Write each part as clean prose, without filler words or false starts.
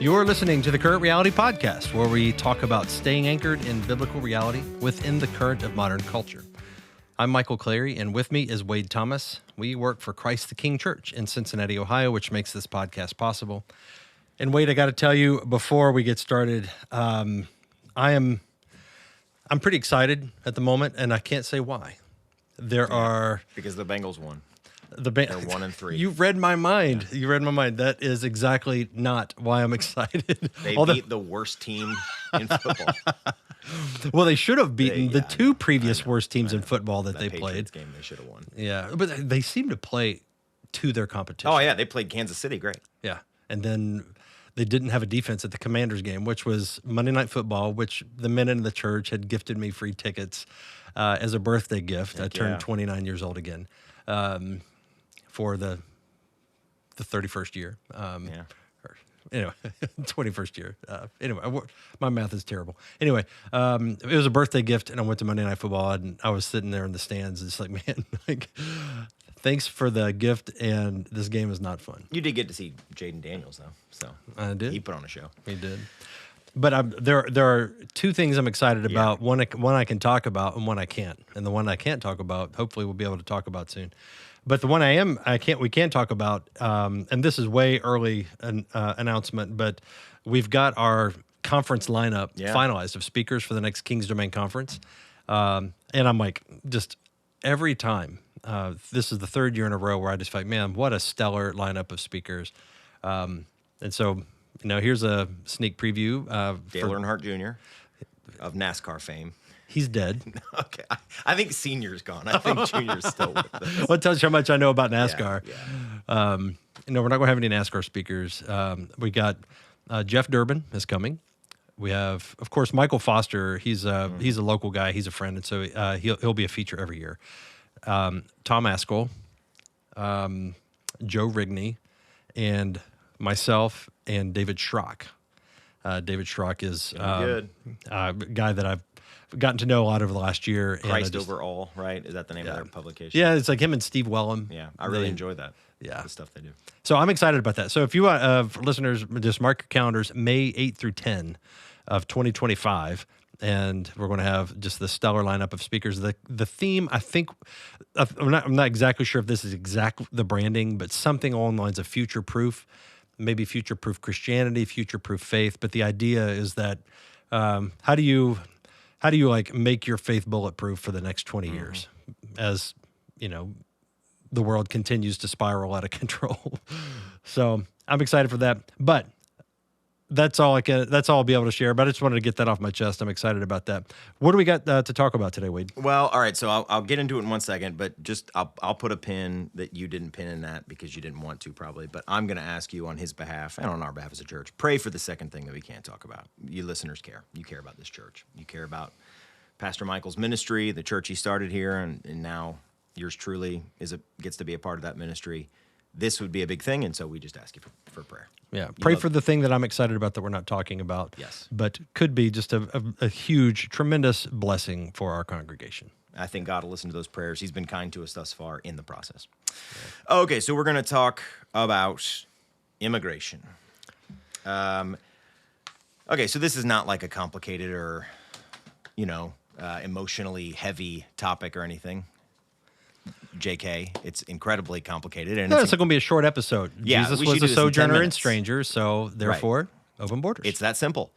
You're listening to the Current Reality Podcast, where we talk about staying anchored in biblical reality within the current of modern culture. I'm Michael Clary, and with me is Wade Thomas. We work for Christ the King Church in Cincinnati, Ohio, which makes this podcast possible. And Wade, I got to tell you before we get started, I'm pretty excited at the moment, and I can't say why. Because the Bengals won. They're 1-3. You read my mind. Yeah. You read my mind. That is exactly not why I'm excited. They beat the worst team in football. Well, they should have beaten the two previous worst teams in football that they Patriots played. Game they should have won. Yeah, but they seem to play to their competition. Oh yeah, they played Kansas City. Great. Yeah, and then they didn't have a defense at the Commanders game, which was Monday Night Football, which the men in the church had gifted me free tickets as a birthday gift. I turned 29 years old again. For the 31st year. Anyway, 21st year. Anyway, my math is terrible. Anyway, it was a birthday gift, and I went to Monday Night Football, and I was sitting there in the stands, and it's like, man, thanks for the gift, and this game is not fun. You did get to see Jaden Daniels, though. So I did. He put on a show. He did. But there are two things I'm excited about. One I can talk about, and one I can't. And the one I can't talk about, hopefully we'll be able to talk about soon. But the one we can talk about, and this is way early announcement, but we've got our conference lineup finalized of speakers for the next King's Domain conference. And I'm like, just every time, this is the third year in a row where I just like, man, what a stellar lineup of speakers. And so, here's a sneak preview. Dale Earnhardt Jr. of NASCAR fame. He's dead. Okay. I think Senior's gone. I think Junior's still with us. Well, it tells you how much I know about NASCAR. Yeah. We're not going to have any NASCAR speakers. We got Jeff Durbin is coming. We have, of course, Michael Foster. He's a local guy. He's a friend, and so he'll be a feature every year. Tom Askell, Joe Rigney, and myself and David Schrock. David Schrock is a guy that I've gotten to know a lot over the last year. Christ Over All, right? Is that the name of their publication? Yeah, it's like him and Steve Wellham. Yeah, I really enjoy that. Yeah. The stuff they do. So I'm excited about that. So if you want, for listeners, just mark your calendars, May 8 through 10 of 2025, and we're going to have just the stellar lineup of speakers. The theme, I think, I'm not exactly sure if this is the branding, but something along the lines of future-proof, maybe future-proof Christianity, future-proof faith. But the idea is that how do you like make your faith bulletproof for the next 20 years as, the world continues to spiral out of control. So I'm excited for that, but that's all I'll be able to share, but I just wanted to get that off my chest. I'm excited about that. What do we got to talk about today, Wade? Well, all right. So I'll get into it in 1 second, but just I'll put a pin that you didn't pin in that because you didn't want to probably, but I'm going to ask you on his behalf and on our behalf as a church, pray for the second thing that we can't talk about. You listeners care. You care about this church. You care about Pastor Michael's ministry, the church he started here, and now yours truly gets to be a part of that ministry. This would be a big thing, and so we just ask you for prayer. Yeah, pray for the thing that I'm excited about that we're not talking about. Yes. But could be just a huge, tremendous blessing for our congregation. I think God will listen to those prayers. He's been kind to us thus far in the process. Yeah. Okay, so we're going to talk about immigration. Okay, so this is not like a complicated or, emotionally heavy topic or anything. JK, it's incredibly complicated. And it's going to be a short episode. Yeah, Jesus was a sojourner and stranger, so therefore, open borders. It's that simple.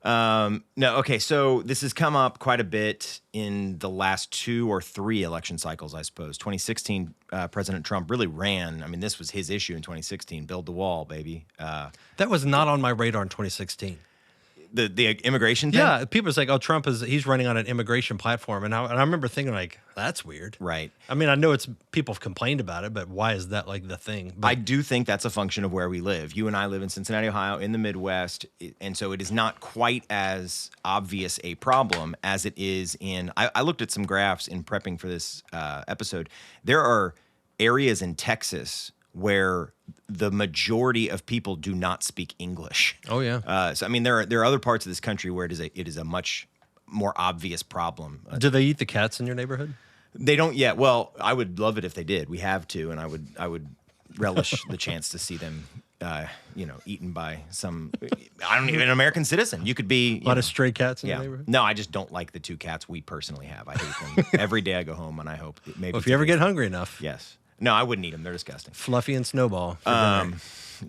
So this has come up quite a bit in the last 2 or 3 election cycles, I suppose. 2016, President Trump really ran. I mean, this was his issue in 2016, build the wall, baby. That was not on my radar in 2016. The immigration thing? Yeah, people are like, Trump he's running on an immigration platform. And I remember thinking like, that's weird. Right. I mean, I know people have complained about it, but why is that like the thing? But I do think that's a function of where we live. You and I live in Cincinnati, Ohio, in the Midwest. And so it is not quite as obvious a problem as it is I looked at some graphs in prepping for this episode. There are areas in Texas where the majority of people do not speak English. Oh yeah. So I mean, there are other parts of this country where it is a much more obvious problem. Do they eat the cats in your neighborhood? They don't yet. Well, I would love it if they did. We have to, and I would relish the chance to see them eaten by some, I don't even, an American citizen. You could be A lot of stray cats in the neighborhood. No, I just don't like the 2 cats we personally have. I hate them. Every day I go home and I hope maybe. Well, if you ever get hungry enough. Yes. No, I wouldn't eat them. They're disgusting. Fluffy and Snowball. For dinner.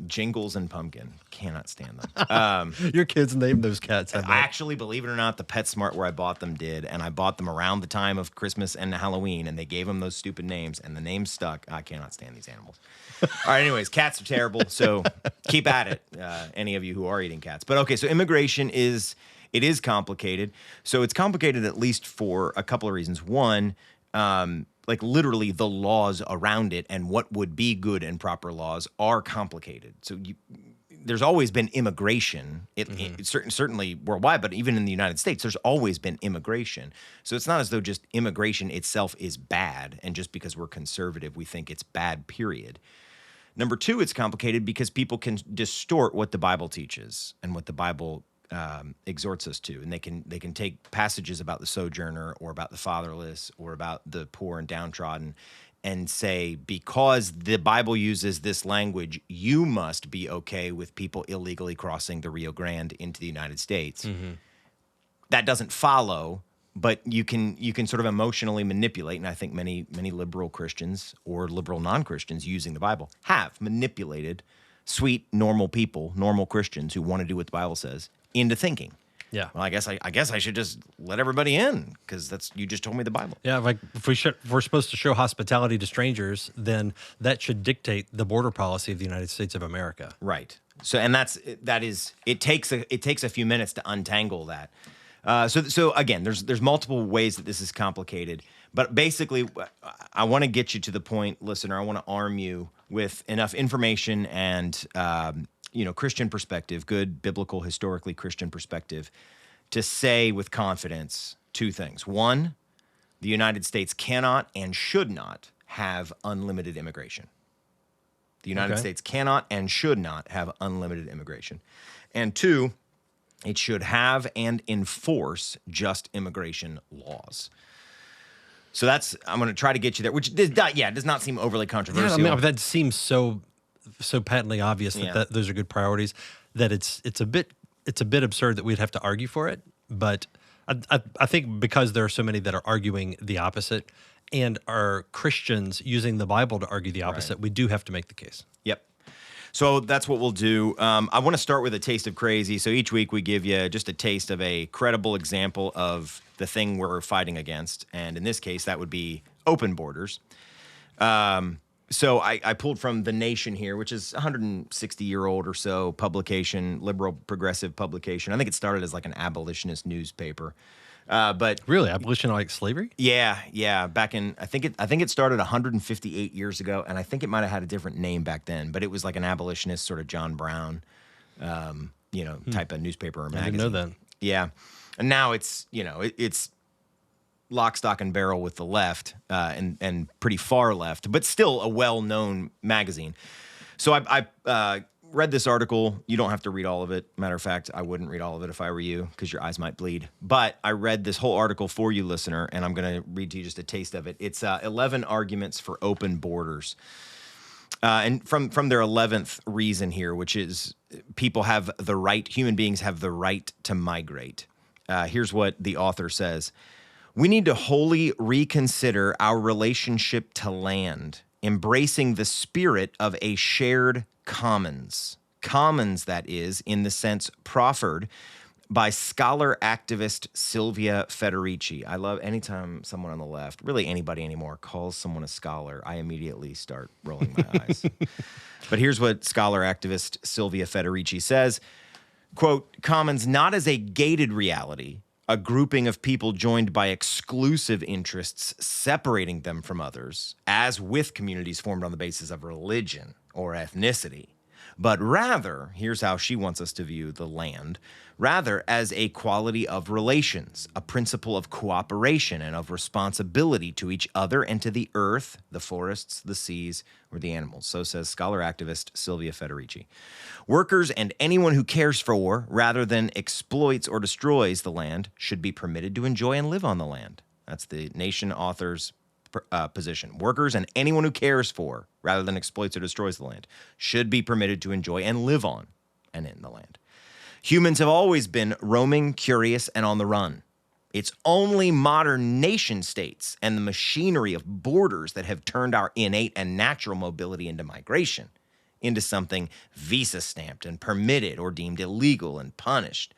Jingles and Pumpkin. Cannot stand them. Your kids named those cats. I actually, believe it or not, the PetSmart where I bought them did, and I bought them around the time of Christmas and Halloween, and they gave them those stupid names, and the names stuck. I cannot stand these animals. All right, anyways, cats are terrible, so keep at it, any of you who are eating cats. But okay, so immigration is complicated. So it's complicated at least for a couple of reasons. One, like literally the laws around it and what would be good and proper laws are complicated. So there's always been immigration, certainly worldwide, but even in the United States, there's always been immigration. So it's not as though just immigration itself is bad, and just because we're conservative, we think it's bad, period. Number 2, it's complicated because people can distort what the Bible teaches and what the Bible exhorts us to, and they can take passages about the sojourner or about the fatherless or about the poor and downtrodden and say, because the Bible uses this language, you must be okay with people illegally crossing the Rio Grande into the United States. That doesn't follow, but you can sort of emotionally manipulate, and I think many liberal Christians or liberal non-Christians using the Bible have manipulated sweet, normal people, normal Christians who want to do what the Bible says, into thinking, well, I guess I should just let everybody in because you just told me the Bible. Yeah, like if we're supposed to show hospitality to strangers, then that should dictate the border policy of the United States of America. Right. So, and it takes a few minutes to untangle that. So again, there's multiple ways that this is complicated, but basically, I want to get you to the point, listener. I want to arm you with enough information and Christian perspective, good biblical, historically Christian perspective, to say with confidence 2 things. 1, the United States cannot and should not have unlimited immigration. The United States cannot and should not have unlimited immigration. And 2, it should have and enforce just immigration laws. So I'm going to try to get you there, which does not seem overly controversial. Yeah, I mean, that seems so patently obvious that those are good priorities that it's a bit absurd that we'd have to argue for it. But I think because there are so many that are arguing the opposite and are Christians using the Bible to argue the opposite, we do have to make the case. Yep. So that's what we'll do. I want to start with a taste of crazy. So each week we give you just a taste of a credible example of the thing we're fighting against. And in this case, that would be open borders. So I pulled from The Nation here, which is a 160-year-old or so publication, liberal progressive publication. I think it started as like an abolitionist newspaper. But really, abolition like slavery? Yeah. Back in I think it started 158 years ago, and I think it might have had a different name back then. But it was like an abolitionist sort of John Brown, type of newspaper or magazine. I didn't know that. Yeah, and now it's it's lock, stock, and barrel with the left, and pretty far left, but still a well-known magazine. So I read this article. You don't have to read all of it. Matter of fact, I wouldn't read all of it if I were you because your eyes might bleed. But I read this whole article for you, listener, and I'm going to read to you just a taste of it. It's 11 arguments for open borders. And from their 11th reason here, which is human beings have the right to migrate. Here's what the author says. We need to wholly reconsider our relationship to land, embracing the spirit of a shared commons. Commons, that is, in the sense proffered by scholar activist Sylvia Federici. I love anytime someone on the left, really anybody anymore, calls someone a scholar, I immediately start rolling my eyes. But here's what scholar activist Sylvia Federici says, quote, commons not as a gated reality, a grouping of people joined by exclusive interests separating them from others, as with communities formed on the basis of religion or ethnicity, but rather, here's how she wants us to view the land, rather as a quality of relations, a principle of cooperation and of responsibility to each other and to the earth, the forests, the seas, or the animals. So says scholar activist Sylvia Federici. Workers and anyone who cares for, rather than exploits or destroys the land, should be permitted to enjoy and live on the land. That's the Nation author's position. Workers and anyone who cares for, rather than exploits or destroys the land, should be permitted to enjoy and live on and in the land. Humans have always been roaming, curious, and on the run. It's only modern nation states and the machinery of borders that have turned our innate and natural mobility into migration, into something visa-stamped and permitted or deemed illegal and punished.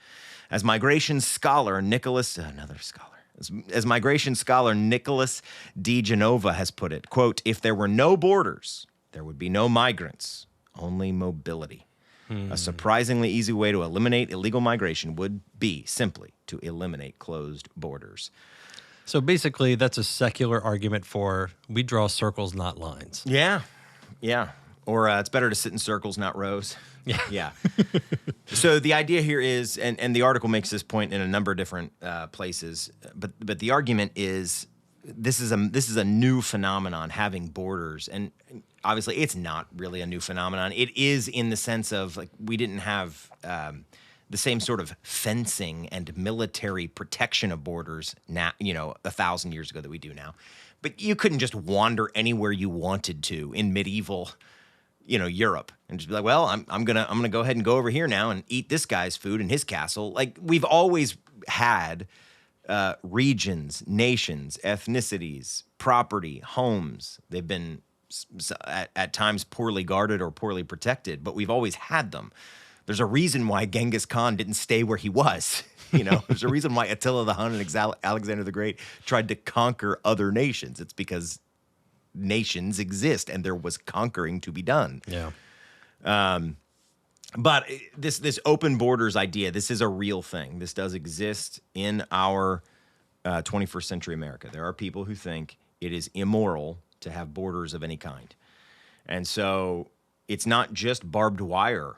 As migration scholar Nicholas D. Genova has put it, quote, "If there were no borders, there would be no migrants, only mobility." A surprisingly easy way to eliminate illegal migration would be simply to eliminate closed borders. So basically, that's a secular argument for we draw circles, not lines. Yeah. Or it's better to sit in circles, not rows. Yeah. So the idea here is, and the article makes this point in a number of different places, but the argument is this is a new phenomenon, having borders, and obviously it's not really a new phenomenon. It is in the sense of, like, we didn't have the same sort of fencing and military protection of borders now, 1,000 years ago that we do now. But you couldn't just wander anywhere you wanted to in medieval, Europe, and just be like, well, I'm gonna go ahead and go over here now and eat this guy's food in his castle. Like, we've always had regions, nations, ethnicities, property, homes. They've been at times poorly guarded or poorly protected, but we've always had them. There's a reason why Genghis Khan didn't stay where he was. There's a reason why Attila the Hun and Alexander the Great tried to conquer other nations. It's because nations exist and there was conquering to be done. Yeah. But this open borders idea, this is a real thing. This does exist in our 21st century America. There are people who think it is immoral to have borders of any kind. And so it's not just barbed wire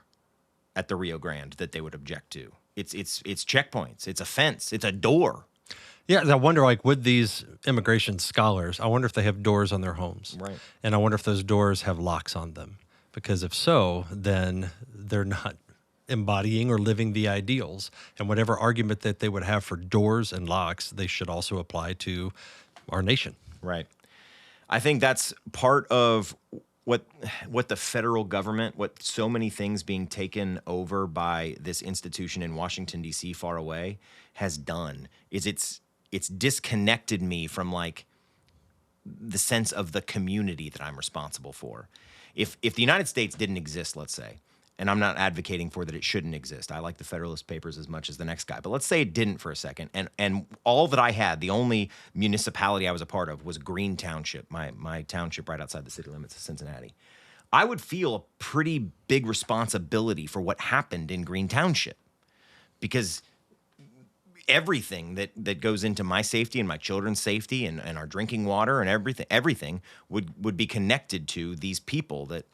at the Rio Grande that they would object to. It's checkpoints. It's a fence. It's a door. Yeah, I wonder, with these immigration scholars, I wonder if they have doors on their homes. Right. And I wonder if those doors have locks on them. Because if so, then they're not embodying or living the ideals. And whatever argument that they would have for doors and locks, they should also apply to our nation. Right. I think that's part of what the federal government, what so many things being taken over by this institution in Washington, D.C., far away, has done, is it's disconnected me from, like, the sense of the community that I'm responsible for. If the United States didn't exist, let's say, and I'm not advocating for that it shouldn't exist. I like the Federalist Papers as much as the next guy. But let's say it didn't for a second, and all that I had, the only municipality I was a part of, was Green Township, my township right outside the city limits of Cincinnati. I would feel a pretty big responsibility for what happened in Green Township, because everything that goes into my safety and my children's safety and our drinking water and everything would be connected to these people that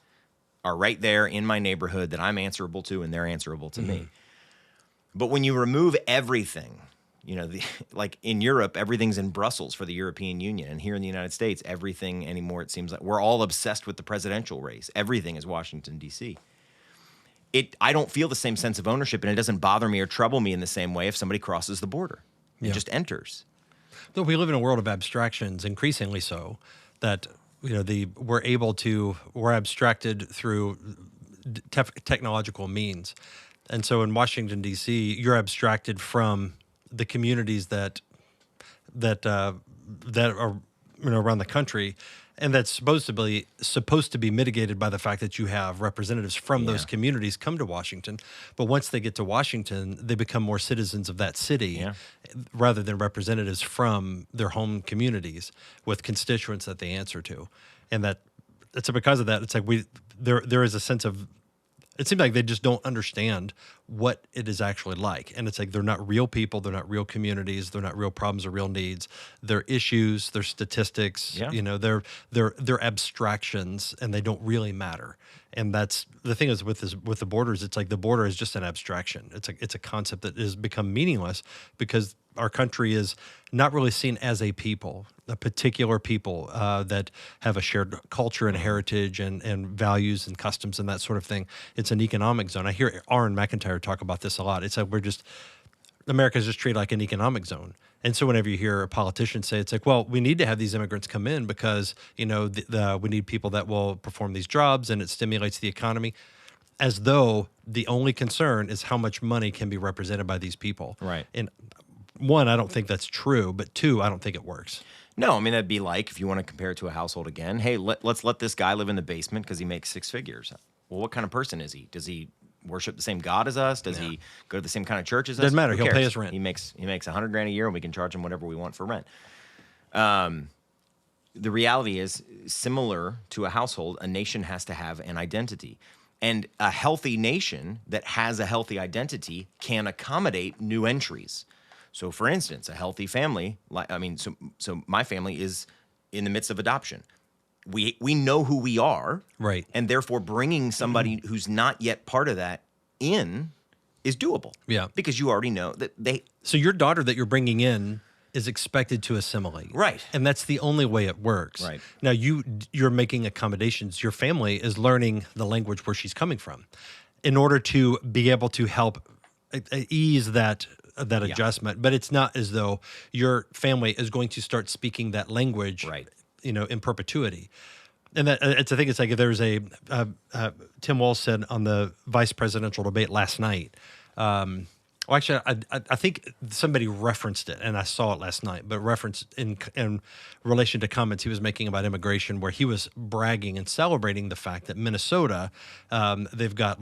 are right there in my neighborhood that I'm answerable to and they're answerable to me. But when you remove everything, like in Europe, everything's in Brussels for the European Union. And here in the United States, everything anymore, it seems like we're all obsessed with the presidential race. Everything is Washington, D.C. I don't feel the same sense of ownership, and it doesn't bother me or trouble me in the same way if somebody crosses the border. It just enters. Though we live in a world of abstractions, increasingly so, that we're abstracted through technological means. And so in Washington, D.C., you're abstracted from the communities that are around the country, and that's supposed to be mitigated by the fact that you have representatives from those communities come to Washington. But once they get to Washington, they become more citizens of that city rather than representatives from their home communities with constituents that they answer to. And it's because of that. It's like there is a sense of, it seems like they just don't understand what it is actually like. And it's like they're not real people, they're not real communities, they're not real problems or real needs. They're issues, they're statistics, they're abstractions, and they don't really matter. And that's the thing is with the borders, it's like the border is just an abstraction. It's a concept that has become meaningless because our country is not really seen as a people, a particular people that have a shared culture and heritage and values and customs and that sort of thing. It's an economic zone. I hear Aaron McIntyre talk about this a lot. It's like America's just treated like an economic zone. And so whenever you hear a politician say, it's like, well, we need to have these immigrants come in because, we need people that will perform these jobs and it stimulates the economy, as though the only concern is how much money can be represented by these people. Right. And one, I don't think that's true, but two, I don't think it works. No, I mean, that'd be like, if you want to compare it to a household again, hey, let's let this guy live in the basement because he makes 6 figures. Well, what kind of person is he? Does he worship the same God as us? Does he go to the same kind of church as us? Doesn't matter. Who He'll cares? pay his rent. He makes $100,000 a year, and we can charge him whatever we want for rent. The reality is, similar to a household, a nation has to have an identity. And a healthy nation that has a healthy identity can accommodate new entries. So, for instance, a healthy family, so my family is in the midst of adoption. We know who we are, right? And therefore, bringing somebody who's not yet part of that in is doable. Yeah, because you already know that they. So your daughter that you're bringing in is expected to assimilate, right? And that's the only way it works. Right. Now you're making accommodations. Your family is learning the language where she's coming from, in order to be able to help ease that adjustment. But it's not as though your family is going to start speaking that language, right, in perpetuity. And that I think it's like, if there's Tim Walz said on the vice presidential debate last night. Well, actually, I think somebody referenced it, and I saw it last night, but referenced in relation to comments he was making about immigration, where he was bragging and celebrating the fact that Minnesota, they've got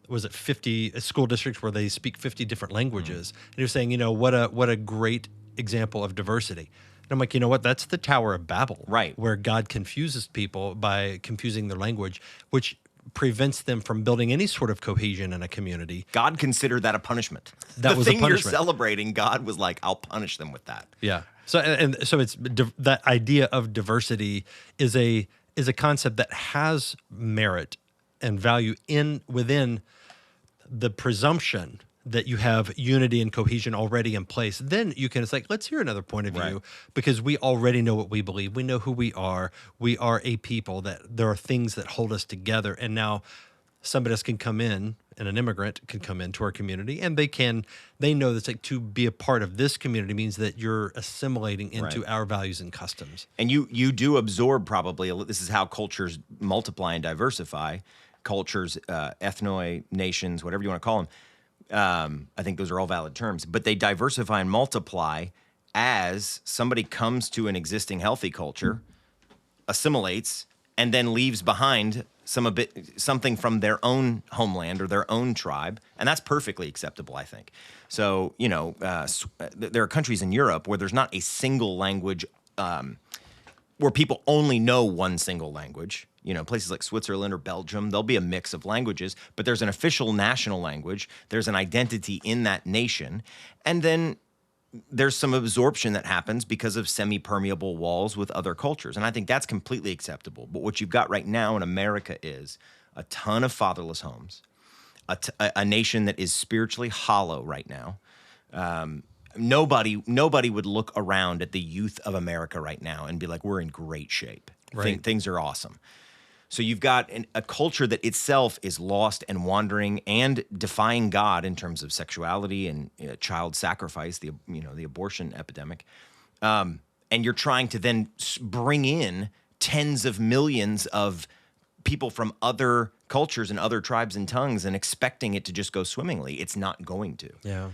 was it 50 school districts where they speak 50 different languages. And he was saying, what a great example of diversity. And I'm like, you know what? That's the Tower of Babel, right? Where God confuses people by confusing their language, which prevents them from building any sort of cohesion in a community. God considered that a punishment. That was a punishment. The thing you're celebrating, God was like, I'll punish them with that. Yeah. So it's that idea of diversity is a concept that has merit and value within the presumption that you have unity and cohesion already in place. Then it's like, let's hear another point of view, because we already know what we believe. We know who we are. We are a people that there are things that hold us together. And now somebody else can come in, and an immigrant can come into our community, and they know that's like, to be a part of this community means that you're assimilating into our values and customs. And you do absorb, probably, this is how cultures multiply and diversify. Cultures, ethnoi, nations, whatever you want to call them. I think those are all valid terms, but they diversify and multiply as somebody comes to an existing healthy culture, assimilates, and then leaves behind something from their own homeland or their own tribe, and that's perfectly acceptable, I think. So, there are countries in Europe where there's not a single language, where people only know one single language. Places like Switzerland or Belgium, there'll be a mix of languages, but there's an official national language. There's an identity in that nation. And then there's some absorption that happens because of semi-permeable walls with other cultures. And I think that's completely acceptable. But what you've got right now in America is a ton of fatherless homes, a nation that is spiritually hollow right now. Nobody would look around at the youth of America right now and be like, we're in great shape. Right. Things are awesome. So you've got a culture that itself is lost and wandering and defying God in terms of sexuality and child sacrifice, the abortion epidemic. And you're trying to then bring in tens of millions of people from other cultures and other tribes and tongues and expecting it to just go swimmingly. It's not going to. Yeah.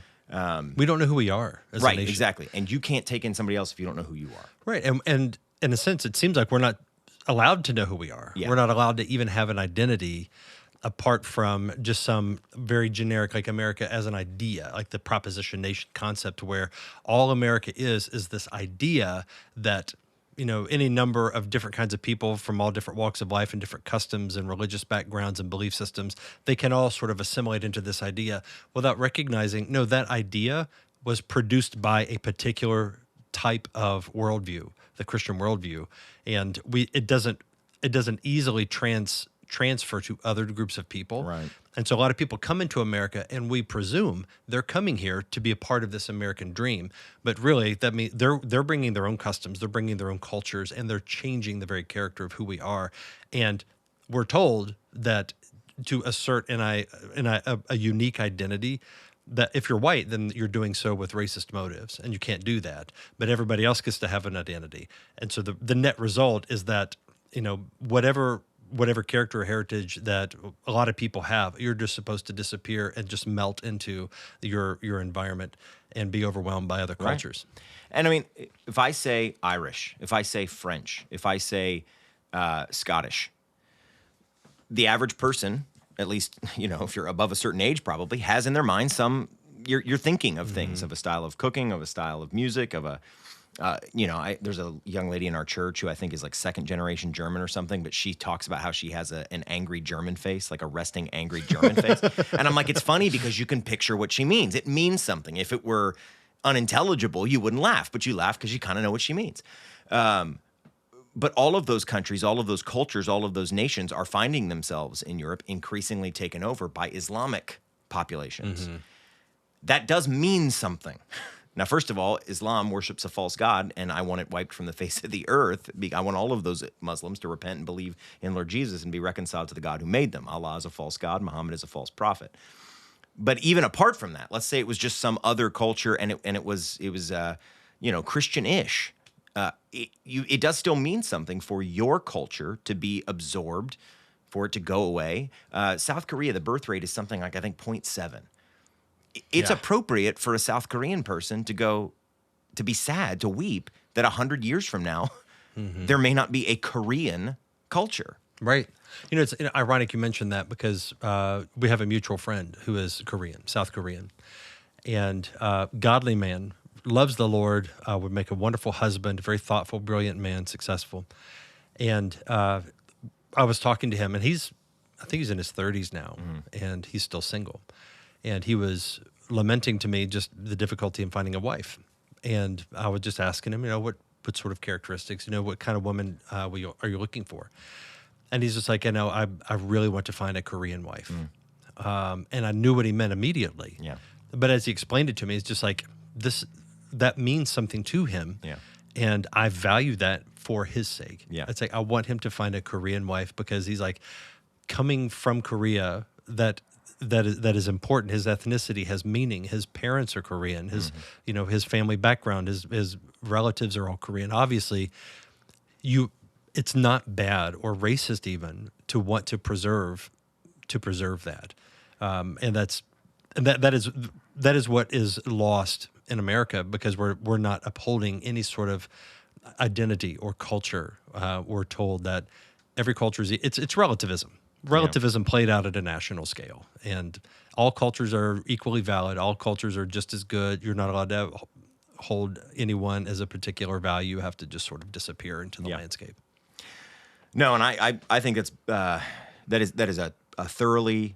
We don't know who we are as a nation. Right, exactly. And you can't take in somebody else if you don't know who you are. Right. And in a sense, it seems like we're not allowed to know who we are. Yeah. We're not allowed to even have an identity apart from just some very generic, like America as an idea, like the proposition nation concept, where all America is this idea that, any number of different kinds of people from all different walks of life and different customs and religious backgrounds and belief systems, they can all sort of assimilate into this idea without recognizing, no, that idea was produced by a particular type of worldview, the Christian worldview, and it doesn't easily transfer to other groups of people. Right. And so a lot of people come into America, and we presume they're coming here to be a part of this American dream, but really that means they're bringing their own customs, they're bringing their own cultures, and they're changing the very character of who we are. And we're told that to assert in a unique identity, that if you're white, then you're doing so with racist motives, and you can't do that. But everybody else gets to have an identity, and so the net result is that whatever character or heritage that a lot of people have, you're just supposed to disappear and just melt into your environment and be overwhelmed by other cultures. Right. And I mean, if I say Irish, if I say French, if I say Scottish, the average person, at least, if you're above a certain age, probably has in their mind you're thinking of things, of a style of cooking, of a style of music, of a, there's a young lady in our church who I think is like second generation German or something, but she talks about how she has an angry German face, like a resting angry German face. And I'm like, it's funny because you can picture what she means. It means something. If it were unintelligible, you wouldn't laugh, but you laugh because you kind of know what she means. But all of those countries, all of those cultures, all of those nations are finding themselves in Europe increasingly taken over by Islamic populations. That does mean something. Now, first of all, Islam worships a false god, and I want it wiped from the face of the earth. I want all of those Muslims to repent and believe in Lord Jesus and be reconciled to the God who made them. Allah is a false god. Muhammad is a false prophet. But even apart from that, let's say it was just some other culture, and it was Christian-ish. It does still mean something for your culture to be absorbed, for it to go away. South Korea, the birth rate is something like, I think, 0.7. It's appropriate for a South Korean person to be sad, to weep that 100 years from now, there may not be a Korean culture. Right. It's ironic you mentioned that because we have a mutual friend who is Korean, South Korean, and godly man, loves the Lord, would make a wonderful husband, very thoughtful, brilliant man, successful. And I was talking to him, and I think he's in his 30s now, and he's still single. And he was lamenting to me just the difficulty in finding a wife. And I was just asking him, what sort of characteristics, what kind of woman are you looking for? And he's just like, I really want to find a Korean wife. And I knew what he meant immediately. Yeah. But as he explained it to me, it's just like that means something to him. Yeah. And I value that for his sake. Yeah. It's like, I want him to find a Korean wife because he's like, coming from Korea, that is important. His ethnicity has meaning. His parents are Korean. His his family background, his relatives are all Korean. Obviously, it's not bad or racist even to want to preserve that, and that is what is lost in America because we're not upholding any sort of identity or culture. We're told that every culture it's relativism. Relativism played out at a national scale, and all cultures are equally valid. All cultures are just as good. You're not allowed to hold anyone as a particular value. You have to just sort of disappear into the landscape. No, and I think that is a thoroughly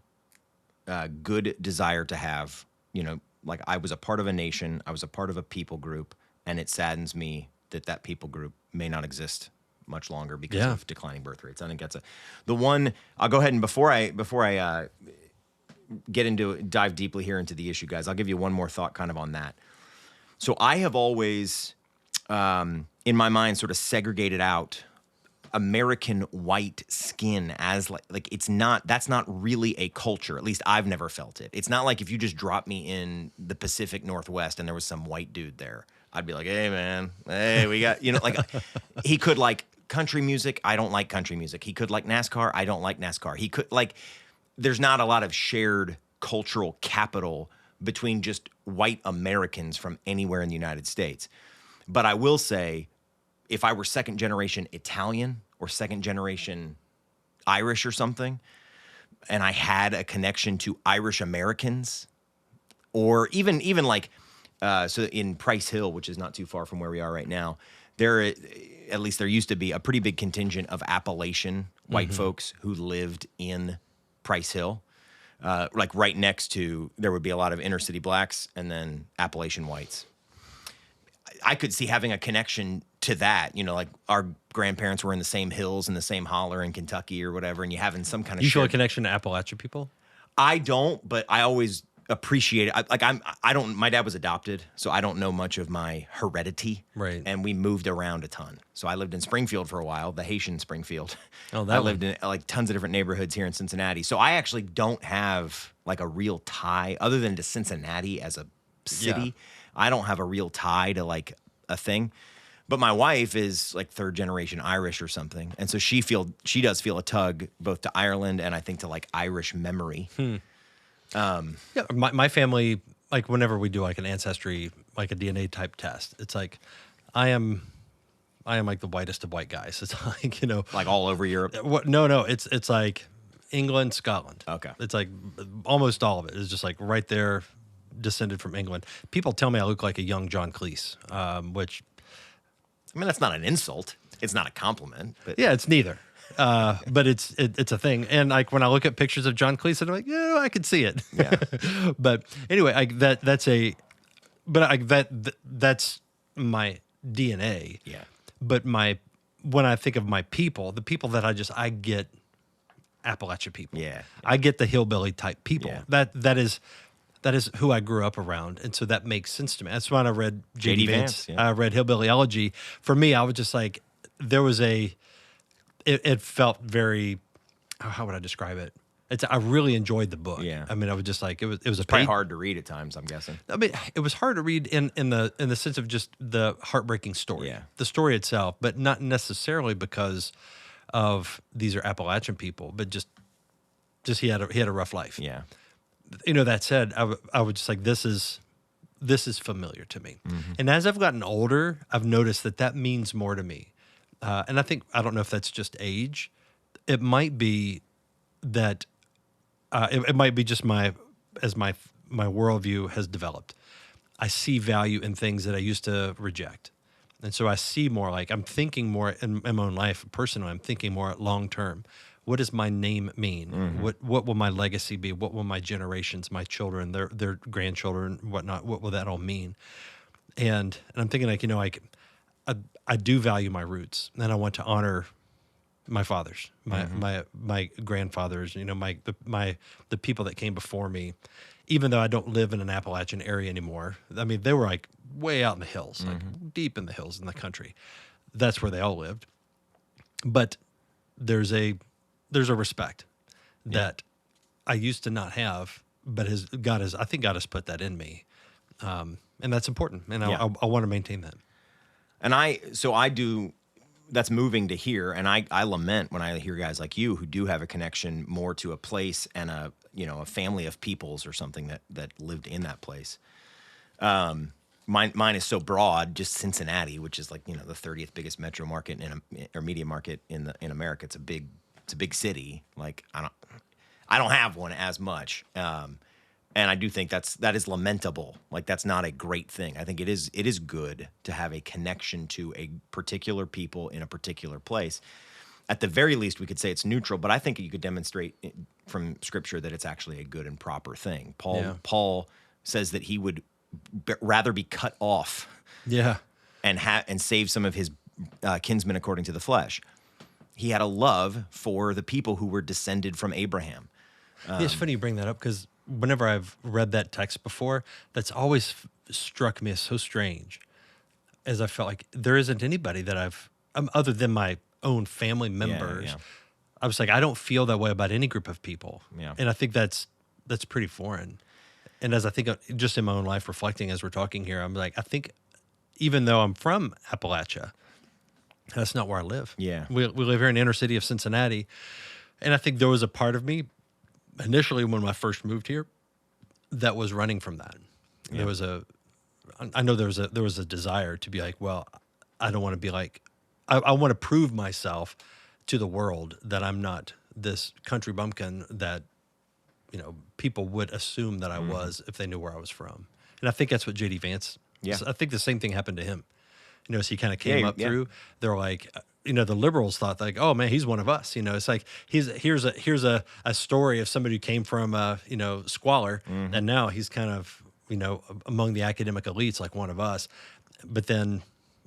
good desire to have. Like I was a part of a nation, I was a part of a people group, and it saddens me that people group may not exist much longer because of declining birth rates. I think that's the one. I'll go ahead and before I dive deeply here into the issue, guys, I'll give you one more thought kind of on that. So I have always, in my mind, sort of segregated out American white skin as like that's not really a culture. At least I've never felt it. It's not like if you just dropped me in the Pacific Northwest and there was some white dude there, I'd be like, hey man, hey, we got, like he could like country music. I don't like country music. He could like NASCAR. I don't like NASCAR. He could there's not a lot of shared cultural capital between just white Americans from anywhere in the United States. But I will say, if I were second generation Italian or second generation Irish or something, and I had a connection to Irish Americans, or even like, so in Price Hill, which is not too far from where we are right now, there used to be a pretty big contingent of Appalachian white folks who lived in Price Hill. Like right next to, there would be a lot of inner city blacks and then Appalachian whites. I could see having a connection to that, like our grandparents were in the same hills and the same holler in Kentucky or whatever, and you having some kind of You feel a connection to Appalachian people? I don't, but I always appreciate it. I don't, my dad was adopted, so I don't know much of my heredity. Right. And we moved around a ton. So I lived in Springfield for a while, the Haitian Springfield. Oh, that I one. lived in like tons of different neighborhoods here in Cincinnati. So I actually don't have like a real tie other than to Cincinnati as a city. Yeah. I don't have a real tie to like a thing. But my wife is like third generation Irish or something. And so she does feel a tug both to Ireland and I think to like Irish memory. Yeah, my family, like whenever we do like an ancestry, like a DNA type test, it's like I am like the whitest of white guys. It's like, Like all over Europe. no, it's like England, Scotland. Okay. It's like almost all of it is just like right there, descended from England. People tell me I look like a young John Cleese, which, I mean, that's not an insult. It's not a compliment. But yeah, it's neither. But it's a thing. And like when I look at pictures of John Cleese, I'm like, yeah, I could see it. Yeah. But anyway, that's my DNA. Yeah. But when I think of my people, the people that I get Appalachia people. Yeah. I get the hillbilly type people. Yeah. That is who I grew up around, and so that makes sense to me. That's when I read J.D. Vance. Yeah. I read Hillbilly Elegy. For me, I was just like, it felt very, how would I describe it? I really enjoyed the book. Yeah. I mean, I was just like, it was a Probably page. hard to read at times, I'm guessing. I mean, it was hard to read in the sense of just the heartbreaking story, Yeah. the story itself, but not necessarily because of these are Appalachian people, but just he had a rough life. Yeah. That said, I would just like, this is familiar to me. And as I've gotten older, I've noticed that means more to me. And I don't know if that's just age. It might be that, it might be just as my worldview has developed. I see value in things that I used to reject. And so I see more, like I'm thinking more in my own life, personally, I'm thinking more long term. What does my name mean? What will my legacy be? What will my generations, my children, their grandchildren, whatnot, what will that all mean? And I'm thinking I do value my roots, and I want to honor my fathers, my grandfathers, the people that came before me, even though I don't live in an Appalachian area anymore. I mean, they were like way out in the hills, like deep in the hills in the country. That's where they all lived. But there's a respect that I used to not have, but I think God has put that in me. And that's important. And I want to maintain that. And I do, that's moving to hear. And I lament when I hear guys like you who do have a connection more to a place and a family of peoples or something that lived in that place. Mine is so broad, just Cincinnati, which is like, the 30th biggest metro market or media market in America. It's a big city. Like I don't have one as much. And I do think that is lamentable. Like that's not a great thing. I think it is good to have a connection to a particular people in a particular place. At the very least, we could say it's neutral, but I think you could demonstrate from Scripture that it's actually a good and proper thing. Paul says that he would rather be cut off, and save some of his kinsmen according to the flesh. He had a love for the people who were descended from Abraham. It's funny you bring that up because whenever I've read that text before, that's always struck me as so strange, as I felt like there isn't anybody that I've, other than my own family members. Yeah. I was like, I don't feel that way about any group of people. Yeah. And I think that's pretty foreign. And as I think just in my own life, reflecting as we're talking here, I'm like, I think even though I'm from Appalachia, that's not where I live. Yeah. We live here in the inner city of Cincinnati. And I think there was a part of me initially when I first moved here that was running from that. Yeah. I know there was a desire to be like, well, I don't want to be like, I want to prove myself to the world that I'm not this country bumpkin that, people would assume that I was if they knew where I was from. And I think that's what J.D. Vance, I think the same thing happened to him. As he kind of came up through, they're like, the liberals thought like, oh man, he's one of us. It's like here's a story of somebody who came from squalor, and now he's kind of among the academic elites like one of us. But then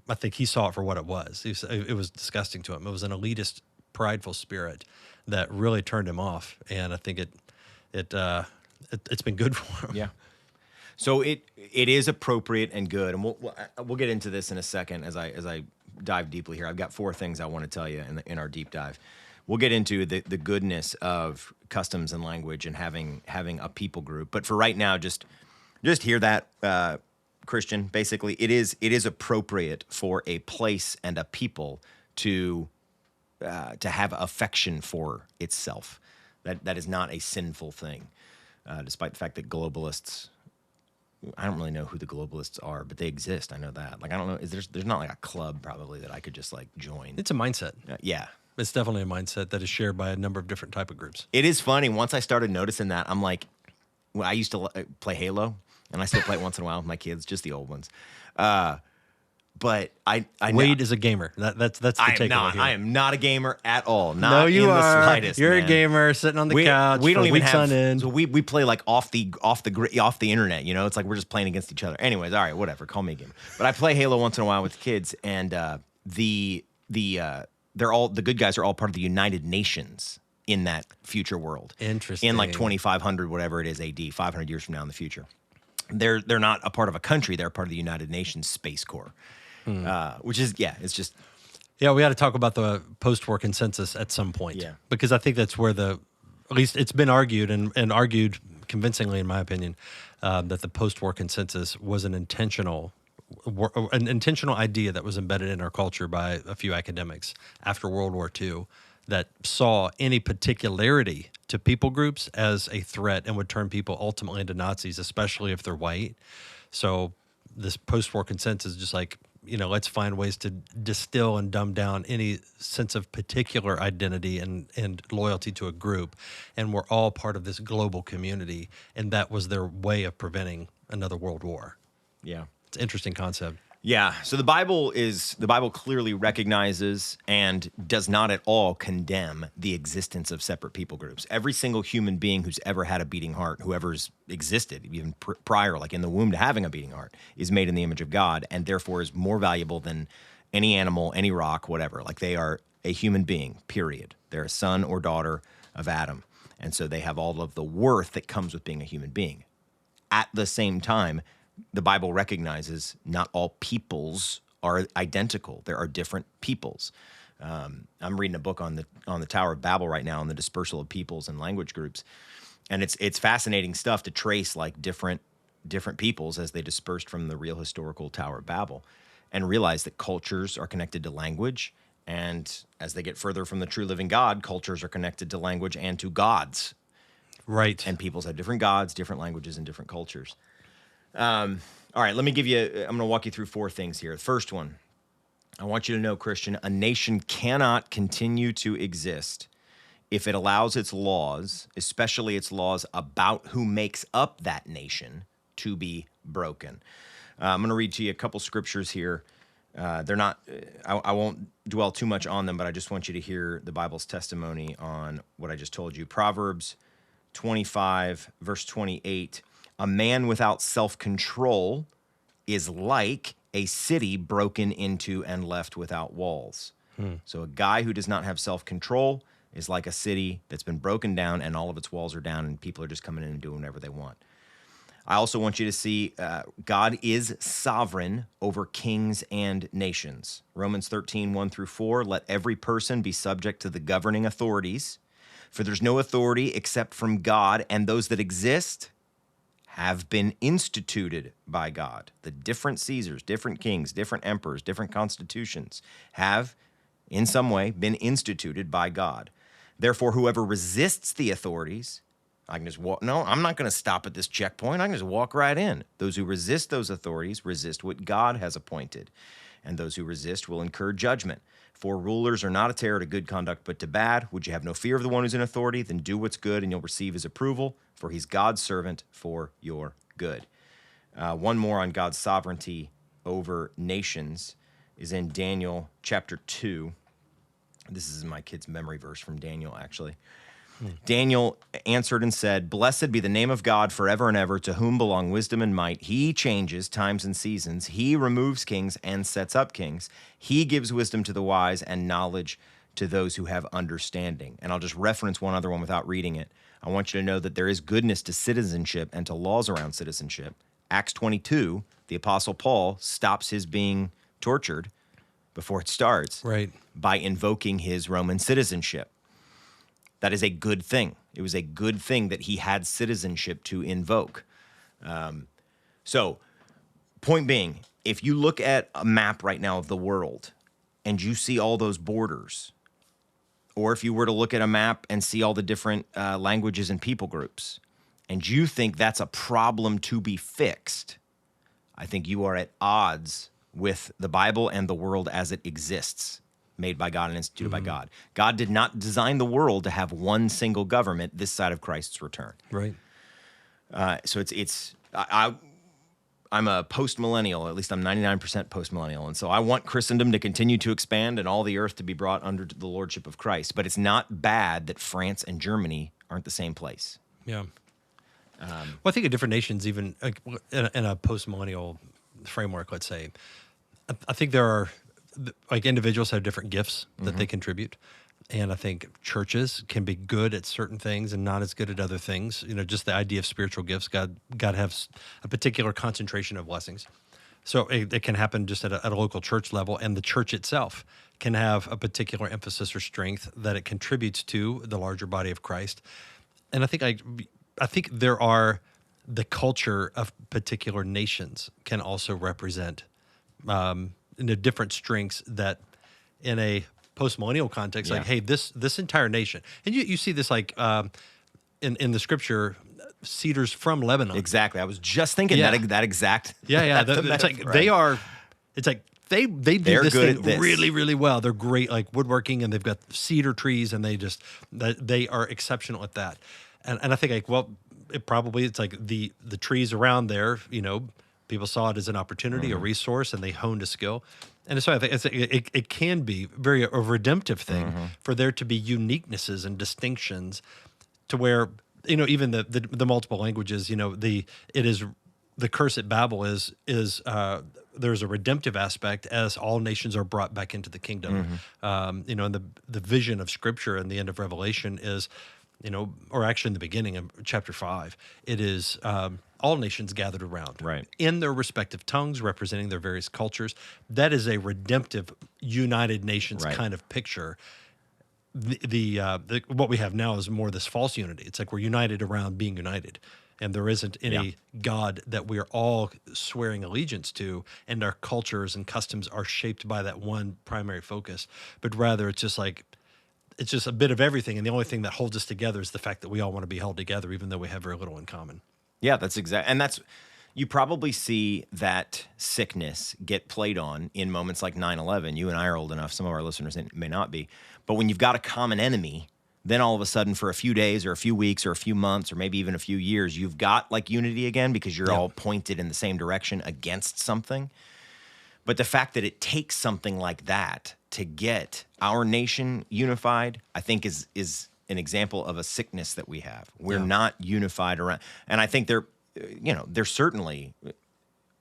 I think he saw it for what it was. It was disgusting to him. It was an elitist, prideful spirit that really turned him off. And I think it's been good for them. Yeah. So it is appropriate and good, and we'll get into this in a second as I dive deeply here. I've got 4 things I want to tell you in our deep dive. We'll get into the goodness of customs and language and having a people group. But for right now, just hear that, Christian. Basically, it is appropriate for a place and a people to have affection for itself. That is not a sinful thing, despite the fact that globalists. I don't really know who the globalists are, but they exist. I know that. Like, I don't know. There's not like a club probably that I could just like join. It's a mindset. Yeah. It's definitely a mindset that is shared by a number of different type of groups. It is funny. Once I started noticing that, I'm like, well, I used to play Halo, and I still play it once in a while with my kids, just the old ones. But I Wade is a gamer. That's the takeaway here. I am not a gamer at all. Not no, you in are. The slightest. You're man. a gamer sitting on the couch. We don't for even weeks have. On end. So we play like off the internet. You know, it's like we're just playing against each other. Anyways, all right, whatever. Call me a gamer. But I play Halo once in a while with the kids, and the good guys are all part of the United Nations in that future world. Interesting. In like 2500, whatever it is, AD, 500 years from now in the future. They're not a part of a country. They're part of the United Nations Space Corps. Which is, it's just... Yeah, we got to talk about the post-war consensus at some point. Yeah. Because I think that's where at least it's been argued and argued convincingly, in my opinion, that the post-war consensus was an intentional idea that was embedded in our culture by a few academics after World War II that saw any particularity to people groups as a threat and would turn people ultimately into Nazis, especially if they're white. So this post-war consensus is just like, let's find ways to distill and dumb down any sense of particular identity and loyalty to a group. And we're all part of this global community. And that was their way of preventing another world war. Yeah. It's an interesting concept. Yeah. So the Bible clearly recognizes and does not at all condemn the existence of separate people groups. Every single human being who's ever had a beating heart, whoever's existed, even prior, like in the womb to having a beating heart, is made in the image of God and therefore is more valuable than any animal, any rock, whatever. Like they are a human being, period. They're a son or daughter of Adam. And so they have all of the worth that comes with being a human being. At the same time, the Bible recognizes not all peoples are identical. There are different peoples. I'm reading a book on the Tower of Babel right now on the dispersal of peoples and language groups, and it's fascinating stuff to trace like different peoples as they dispersed from the real historical Tower of Babel, and realize that cultures are connected to language, and as they get further from the true living God, cultures are connected to language and to gods. Right. And peoples have different gods, different languages, and different cultures. All right, I'm going to walk you through 4 things here. The first one, I want you to know, Christian, a nation cannot continue to exist if it allows its laws, especially its laws about who makes up that nation, to be broken. I'm going to read to you a couple scriptures here. They're not, I won't dwell too much on them, but I just want you to hear the Bible's testimony on what I just told you. Proverbs 25, verse 28. A man without self-control is like a city broken into and left without walls. So a guy who does not have self-control is like a city that's been broken down and all of its walls are down and people are just coming in and doing whatever they want. I also want you to see God is sovereign over kings and nations. Romans 13, 1 through 4, let every person be subject to the governing authorities, for there's no authority except from God, and those that exist have been instituted by God. The different Caesars, different kings, different emperors, different constitutions have, in some way, been instituted by God. Therefore, whoever resists the authorities, I can just walk. No, I'm not going to stop at this checkpoint. I can just walk right in. Those who resist those authorities resist what God has appointed, and those who resist will incur judgment. For rulers are not a terror to good conduct, but to bad. Would you have no fear of the one who's in authority? Then do what's good, and you'll receive his approval, for he's God's servant for your good. One more on God's sovereignty over nations is in Daniel chapter 2. This is my kid's memory verse from Daniel, actually. Daniel answered and said, blessed be the name of God forever and ever, to whom belong wisdom and might. He changes times and seasons. He removes kings and sets up kings. He gives wisdom to the wise and knowledge to those who have understanding. And I'll just reference one other one without reading it. I want you to know that there is goodness to citizenship and to laws around citizenship. Acts 22, the Apostle Paul stops his being tortured before it starts by invoking his Roman citizenship. That is a good thing. It was a good thing that he had citizenship to invoke. So, point being, if you look at a map right now of the world and you see all those borders, or if you were to look at a map and see all the different languages and people groups, and you think that's a problem to be fixed, I think you are at odds with the Bible and the world as it exists, made by God and instituted by God. God did not design the world to have one single government this side of Christ's return. Right. So I'm a post-millennial, at least I'm 99% post-millennial, and so I want Christendom to continue to expand and all the earth to be brought under the lordship of Christ. But it's not bad that France and Germany aren't the same place. Yeah. Well, I think of different nations, even in a post-millennial framework, let's say, I think there are, like, individuals have different gifts that they contribute. And I think churches can be good at certain things and not as good at other things. You know, just the idea of spiritual gifts, God has a particular concentration of blessings. So it can happen just at a local church level, and the church itself can have a particular emphasis or strength that it contributes to the larger body of Christ. And I think there are the culture of particular nations can also represent different strengths that in a post-millennial context, like, hey, this entire nation, and you see this like in the scripture, cedars from Lebanon. Exactly. I was just thinking that exact. Yeah. It's like they are. It's like they do this thing really, really well. They're great, like woodworking, and they've got cedar trees, and they are exceptional at that. And I think, like, well, it's like the trees around there, you know, people saw it as an opportunity, a resource, and they honed a skill. And so I think it can be a redemptive thing for there to be uniquenesses and distinctions to where, you know, even the multiple languages, you know, the curse at Babel is there's a redemptive aspect as all nations are brought back into the kingdom. You know, and the vision of Scripture and the end of Revelation is, you know, or actually in the beginning of chapter 5, it is all nations gathered around in their respective tongues, representing their various cultures. That is a redemptive, United Nations kind of picture. What we have now is more this false unity. It's like we're united around being united, and there isn't any God that we are all swearing allegiance to, and our cultures and customs are shaped by that one primary focus. But rather, it's just a bit of everything, and the only thing that holds us together is the fact that we all want to be held together, even though we have very little in common. Yeah, that's exact, and that's, you probably see that sickness get played on in moments like 9/11. You and I are old enough; some of our listeners may not be. But when you've got a common enemy, then all of a sudden, for a few days or a few weeks or a few months or maybe even a few years, you've got like unity again because you're all pointed in the same direction against something. But the fact that it takes something like that to get our nation unified, I think is an example of a sickness that we have. We're not unified around, and I think there's certainly,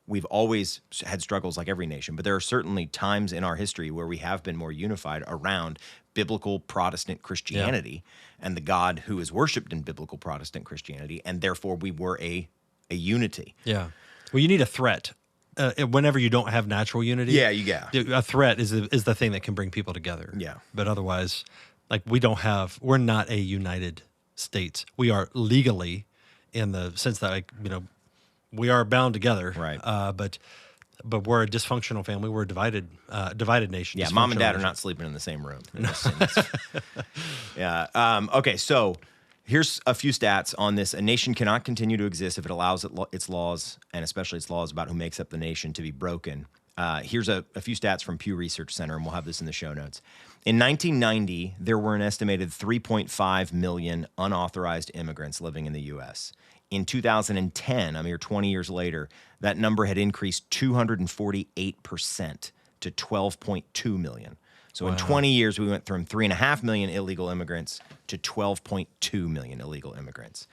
we've always had struggles like every nation, but there are certainly times in our history where we have been more unified around biblical Protestant Christianity and the God who is worshipped in biblical Protestant Christianity, and therefore we were a unity. Yeah. Well, you need a threat. Whenever you don't have natural unity, a threat is the thing that can bring people together. Yeah. But otherwise, like, we're not a United States. We are legally, in the sense that, like, you know, we are bound together. Right. But we're a dysfunctional family. We're a divided nation. Yeah, mom and dad are not sleeping in the same room. Okay, so here's a few stats on this. A nation cannot continue to exist if it allows its laws, and especially its laws about who makes up the nation, to be broken. Here's a few stats from Pew Research Center, and we'll have this in the show notes. In 1990, there were an estimated 3.5 million unauthorized immigrants living in the U.S. In 2010, a mere 20 years later, that number had increased 248% to 12.2 million. So in 20 years, we went from 3.5 million illegal immigrants to 12.2 million illegal immigrants.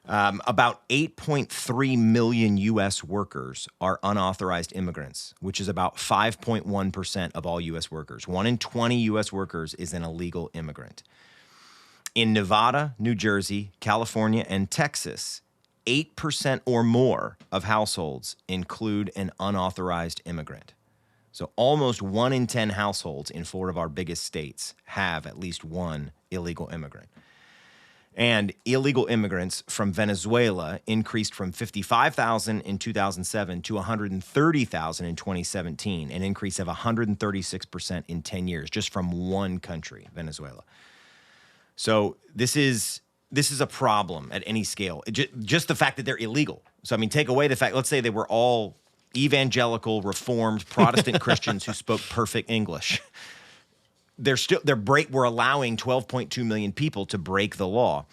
About 8.3 million U.S. workers are unauthorized immigrants, which is about 5.1% of all U.S. workers. 1 in 20 U.S. workers is an illegal immigrant. In Nevada, New Jersey, California, and Texas, 8% or more of households include an unauthorized immigrant. So almost 1 in 10 households in 4 of our biggest states have at least one illegal immigrant. And illegal immigrants from Venezuela increased from 55,000 in 2007 to 130,000 in 2017, an increase of 136% in 10 years, just from one country, Venezuela. So this is a problem at any scale. Just the fact that they're illegal. So, I mean, take away the fact, let's say they were all evangelical, reformed, Protestant Christians who spoke perfect English. We're allowing 12.2 million people to break the law.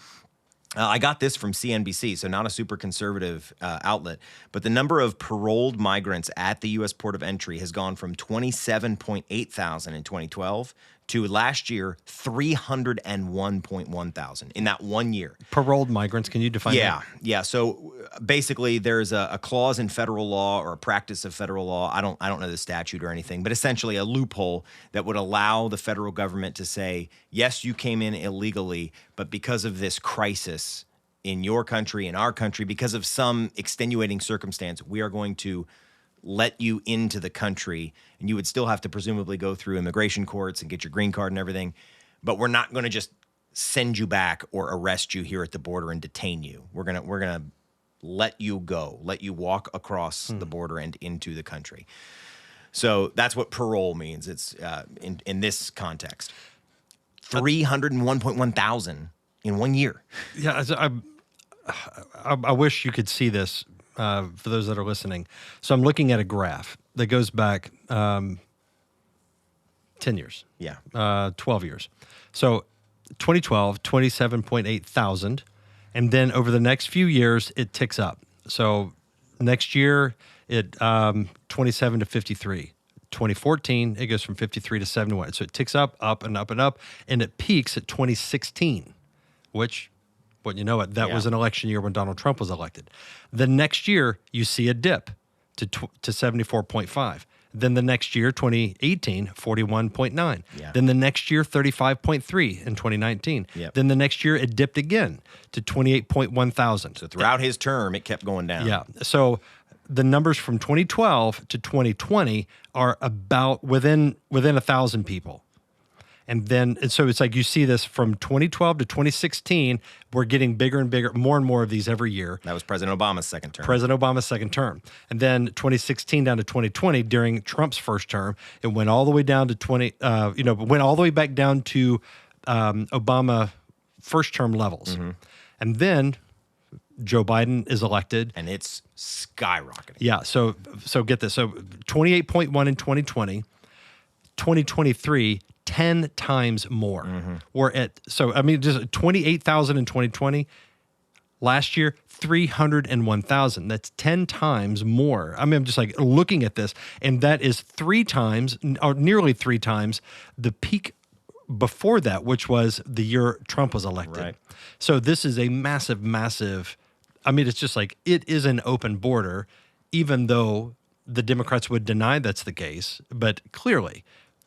I got this from CNBC, so not a super conservative outlet, but the number of paroled migrants at the U.S. port of entry has gone from 27.8 thousand in 2012 to last year 301.1 thousand in that 1 year. Paroled migrants, can you define that? Yeah. So basically, there's a clause in federal law or a practice of federal law. I don't know the statute or anything, but essentially a loophole that would allow the federal government to say, yes, you came in illegally, but because of this crisis in your country, in our country, because of some extenuating circumstance, we are going to let you into the country, and you would still have to presumably go through immigration courts and get your green card and everything, but we're not going to just send you back or arrest you here at the border and detain you. We're gonna let you go, let you walk across the border and into the country. So that's what parole means. It's in this context, 301.1 thousand in 1 year. Yeah, I wish you could see this. For those that are listening. So I'm looking at a graph that goes back 10 years. Yeah. 12 years. So 2012, 27.8 thousand. And then over the next few years, it ticks up. So next year, it 27 to 53. 2014, it goes from 53 to 71. So it ticks up, and up, and up. And it peaks at 2016, which... But you know what? That was an election year when Donald Trump was elected. The next year, you see a dip to 74.5. Then the next year, 2018, 41.9. Yeah. Then the next year, 35.3 in 2019. Yep. Then the next year, it dipped again to 28.1 thousand. So throughout his term, it kept going down. Yeah. So the numbers from 2012 to 2020 are about within 1,000 people. And so it's like you see this from 2012 to 2016, we're getting bigger and bigger, more and more of these every year. That was President Obama's second term. And then 2016 down to 2020 during Trump's first term, it went all the way down to went all the way back down to Obama first term levels. Mm-hmm. And then Joe Biden is elected. And it's skyrocketing. Yeah. So get this. So 28.1 in 2020, 2023, 10 times more. Mm-hmm. We're at, just 28,000 in 2020. Last year, 301,000. That's 10 times more. I mean, I'm just like looking at this, and that is 3 times, or nearly 3 times, the peak before that, which was the year Trump was elected. Right. So this is a massive, massive, it's just like, it is an open border, even though the Democrats would deny that's the case, but clearly,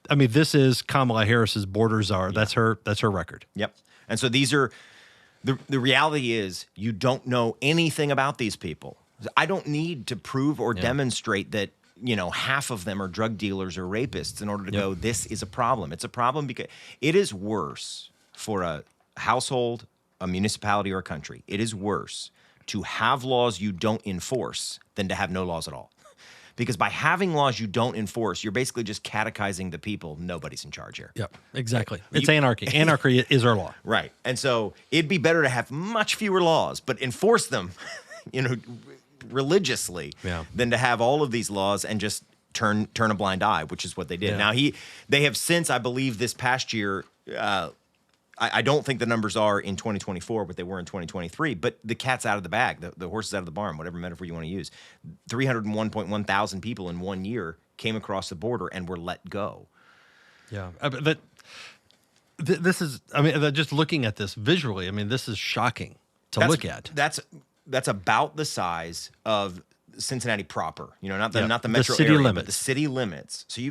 this is Kamala Harris's borders are. Yeah. That's her record. Yep. And so these are the reality is you don't know anything about these people. I don't need to prove or demonstrate that, half of them are drug dealers or rapists in order to go, this is a problem. It's a problem because it is worse for a household, a municipality, or a country. It is worse to have laws you don't enforce than to have no laws at all. Because by having laws you don't enforce, you're basically just catechizing the people. Nobody's in charge here. Yep, exactly. It's anarchy. Anarchy is our law. Right. And so it'd be better to have much fewer laws, but enforce them, religiously, than to have all of these laws and just turn a blind eye, which is what they did. Yeah. Now, they have since, I believe, this past year, I don't think the numbers are in 2024 what they were in 2023, but the cat's out of the bag, the horse is out of the barn, whatever metaphor you want to use. 301.1 thousand people in 1 year came across the border and were let go. Yeah, this is, just looking at this visually, this is shocking. look at. That's about the size of Cincinnati proper. Not the Yeah, the metro city area, but limits. the city limits. So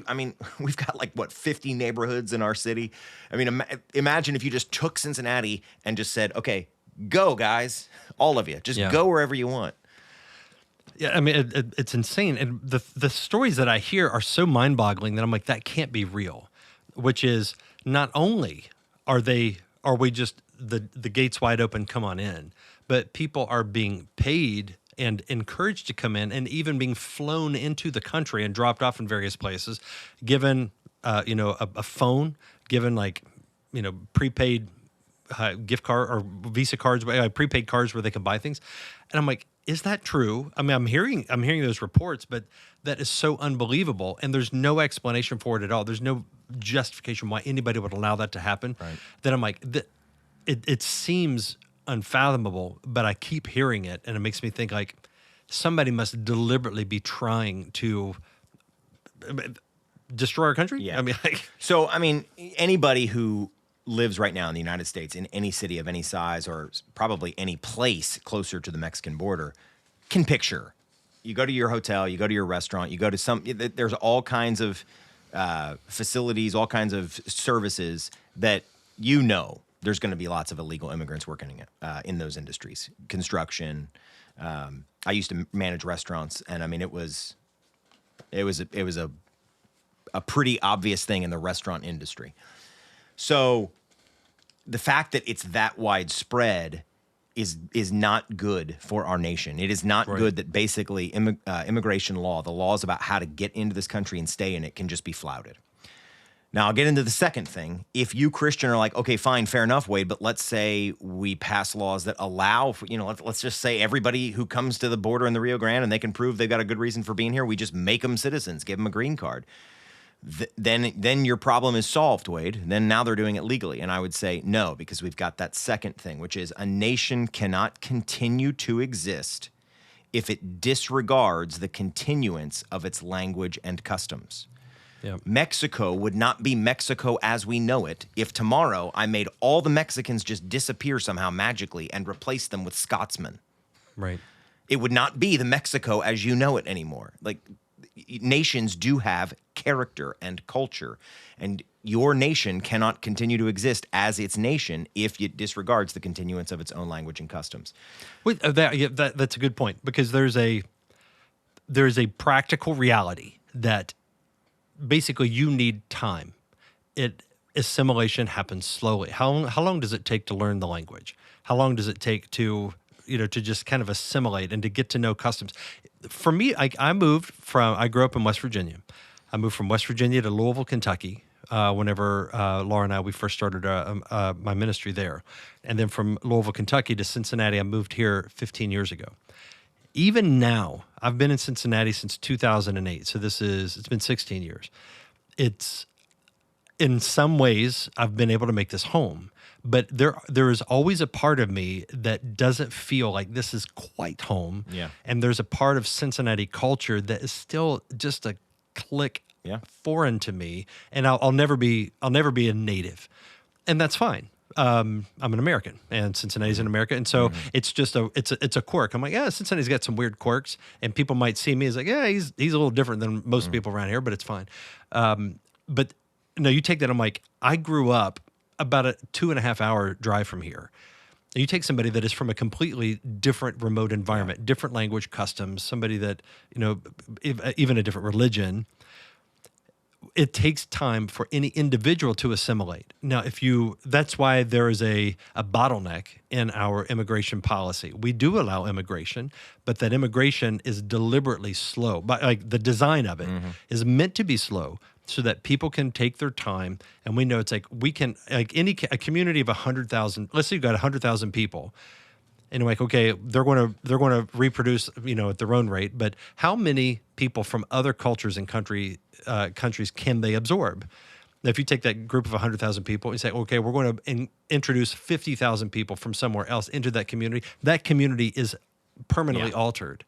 we've got 50 neighborhoods in our city. I mean, imagine if you just took Cincinnati and just said, okay, go guys, all of you, just go wherever you want. Yeah, I mean, it's insane. And the stories that I hear are so mind-boggling that I'm like, that can't be real. Which is, not only are we just the gates wide open, come on in, but people are being paid and encouraged to come in, and even being flown into the country and dropped off in various places, given a phone, given prepaid gift card or Visa cards, prepaid cards where they can buy things. And I'm like, is that true? I mean, I'm hearing those reports, but that is so unbelievable. And there's no explanation for it at all. There's no justification why anybody would allow that to happen. Right. That I'm like, it seems unfathomable, but I keep hearing it. And it makes me think like somebody must deliberately be trying to destroy our country. Yeah. I mean, anybody who lives right now in the United States, in any city of any size, or probably any place closer to the Mexican border, can picture. You go to your hotel, you go to your restaurant, you go to there's all kinds of facilities, all kinds of services that there's going to be lots of illegal immigrants working in those industries. Construction. I used to manage restaurants, and I mean, it was a pretty obvious thing in the restaurant industry. So the fact that it's that widespread is not good for our nation. It is not good that basically immigration law, the laws about how to get into this country and stay in it, can just be flouted. Now, I'll get into the second thing. If you, Christian, are like, okay, fine, fair enough, Wade, but let's say we pass laws that allow for, let's just say everybody who comes to the border in the Rio Grande and they can prove they've got a good reason for being here, we just make them citizens, give them a green card. Then your problem is solved, Wade. Then now they're doing it legally. And I would say no, because we've got that second thing, which is a nation cannot continue to exist if it disregards the continuance of its language and customs. Yep. Mexico would not be Mexico as we know it if tomorrow I made all the Mexicans just disappear somehow magically and replace them with Scotsmen. Right. It would not be the Mexico as you know it anymore. Nations do have character and culture, and your nation cannot continue to exist as its nation if it disregards the continuance of its own language and customs. That's a good point, because there's a practical reality that basically you need time. Assimilation happens slowly. How long does it take to learn the language? How long does it take to just kind of assimilate and to get to know customs? For me, I grew up in West Virginia. I moved from West Virginia to Louisville, Kentucky, whenever Laura and we first started my ministry there. And then from Louisville, Kentucky to Cincinnati, I moved here 15 years ago. Even now, I've been in Cincinnati since 2008. So it's been 16 years. It's, in some ways, I've been able to make this home. But there is always a part of me that doesn't feel like this is quite home. Yeah. And there's a part of Cincinnati culture that is still just a click foreign to me. And I'll never be a native. And that's fine. I'm an American, and Cincinnati's in America. And so it's just it's a quirk. I'm like, yeah, Cincinnati's got some weird quirks, and people might see me as like, yeah, he's a little different than most people around here, but it's fine. But no, you take that. I'm like, I grew up about a 2.5 hour drive from here. You take somebody that is from a completely different remote environment, different language, customs, somebody that, even a different religion. It takes time for any individual to assimilate. Now, that's why there is a bottleneck in our immigration policy. We do allow immigration, but that immigration is deliberately slow. But the design of it is meant to be slow, so that people can take their time. And we know it's like we can, a community of 100,000. Let's say you've got 100,000 people, and like, okay, they're going to reproduce, at their own rate. But how many people from other cultures and countries can they absorb? Now, if you take that group of 100,000 people and say, okay, we're going to introduce 50,000 people from somewhere else into that community is permanently altered,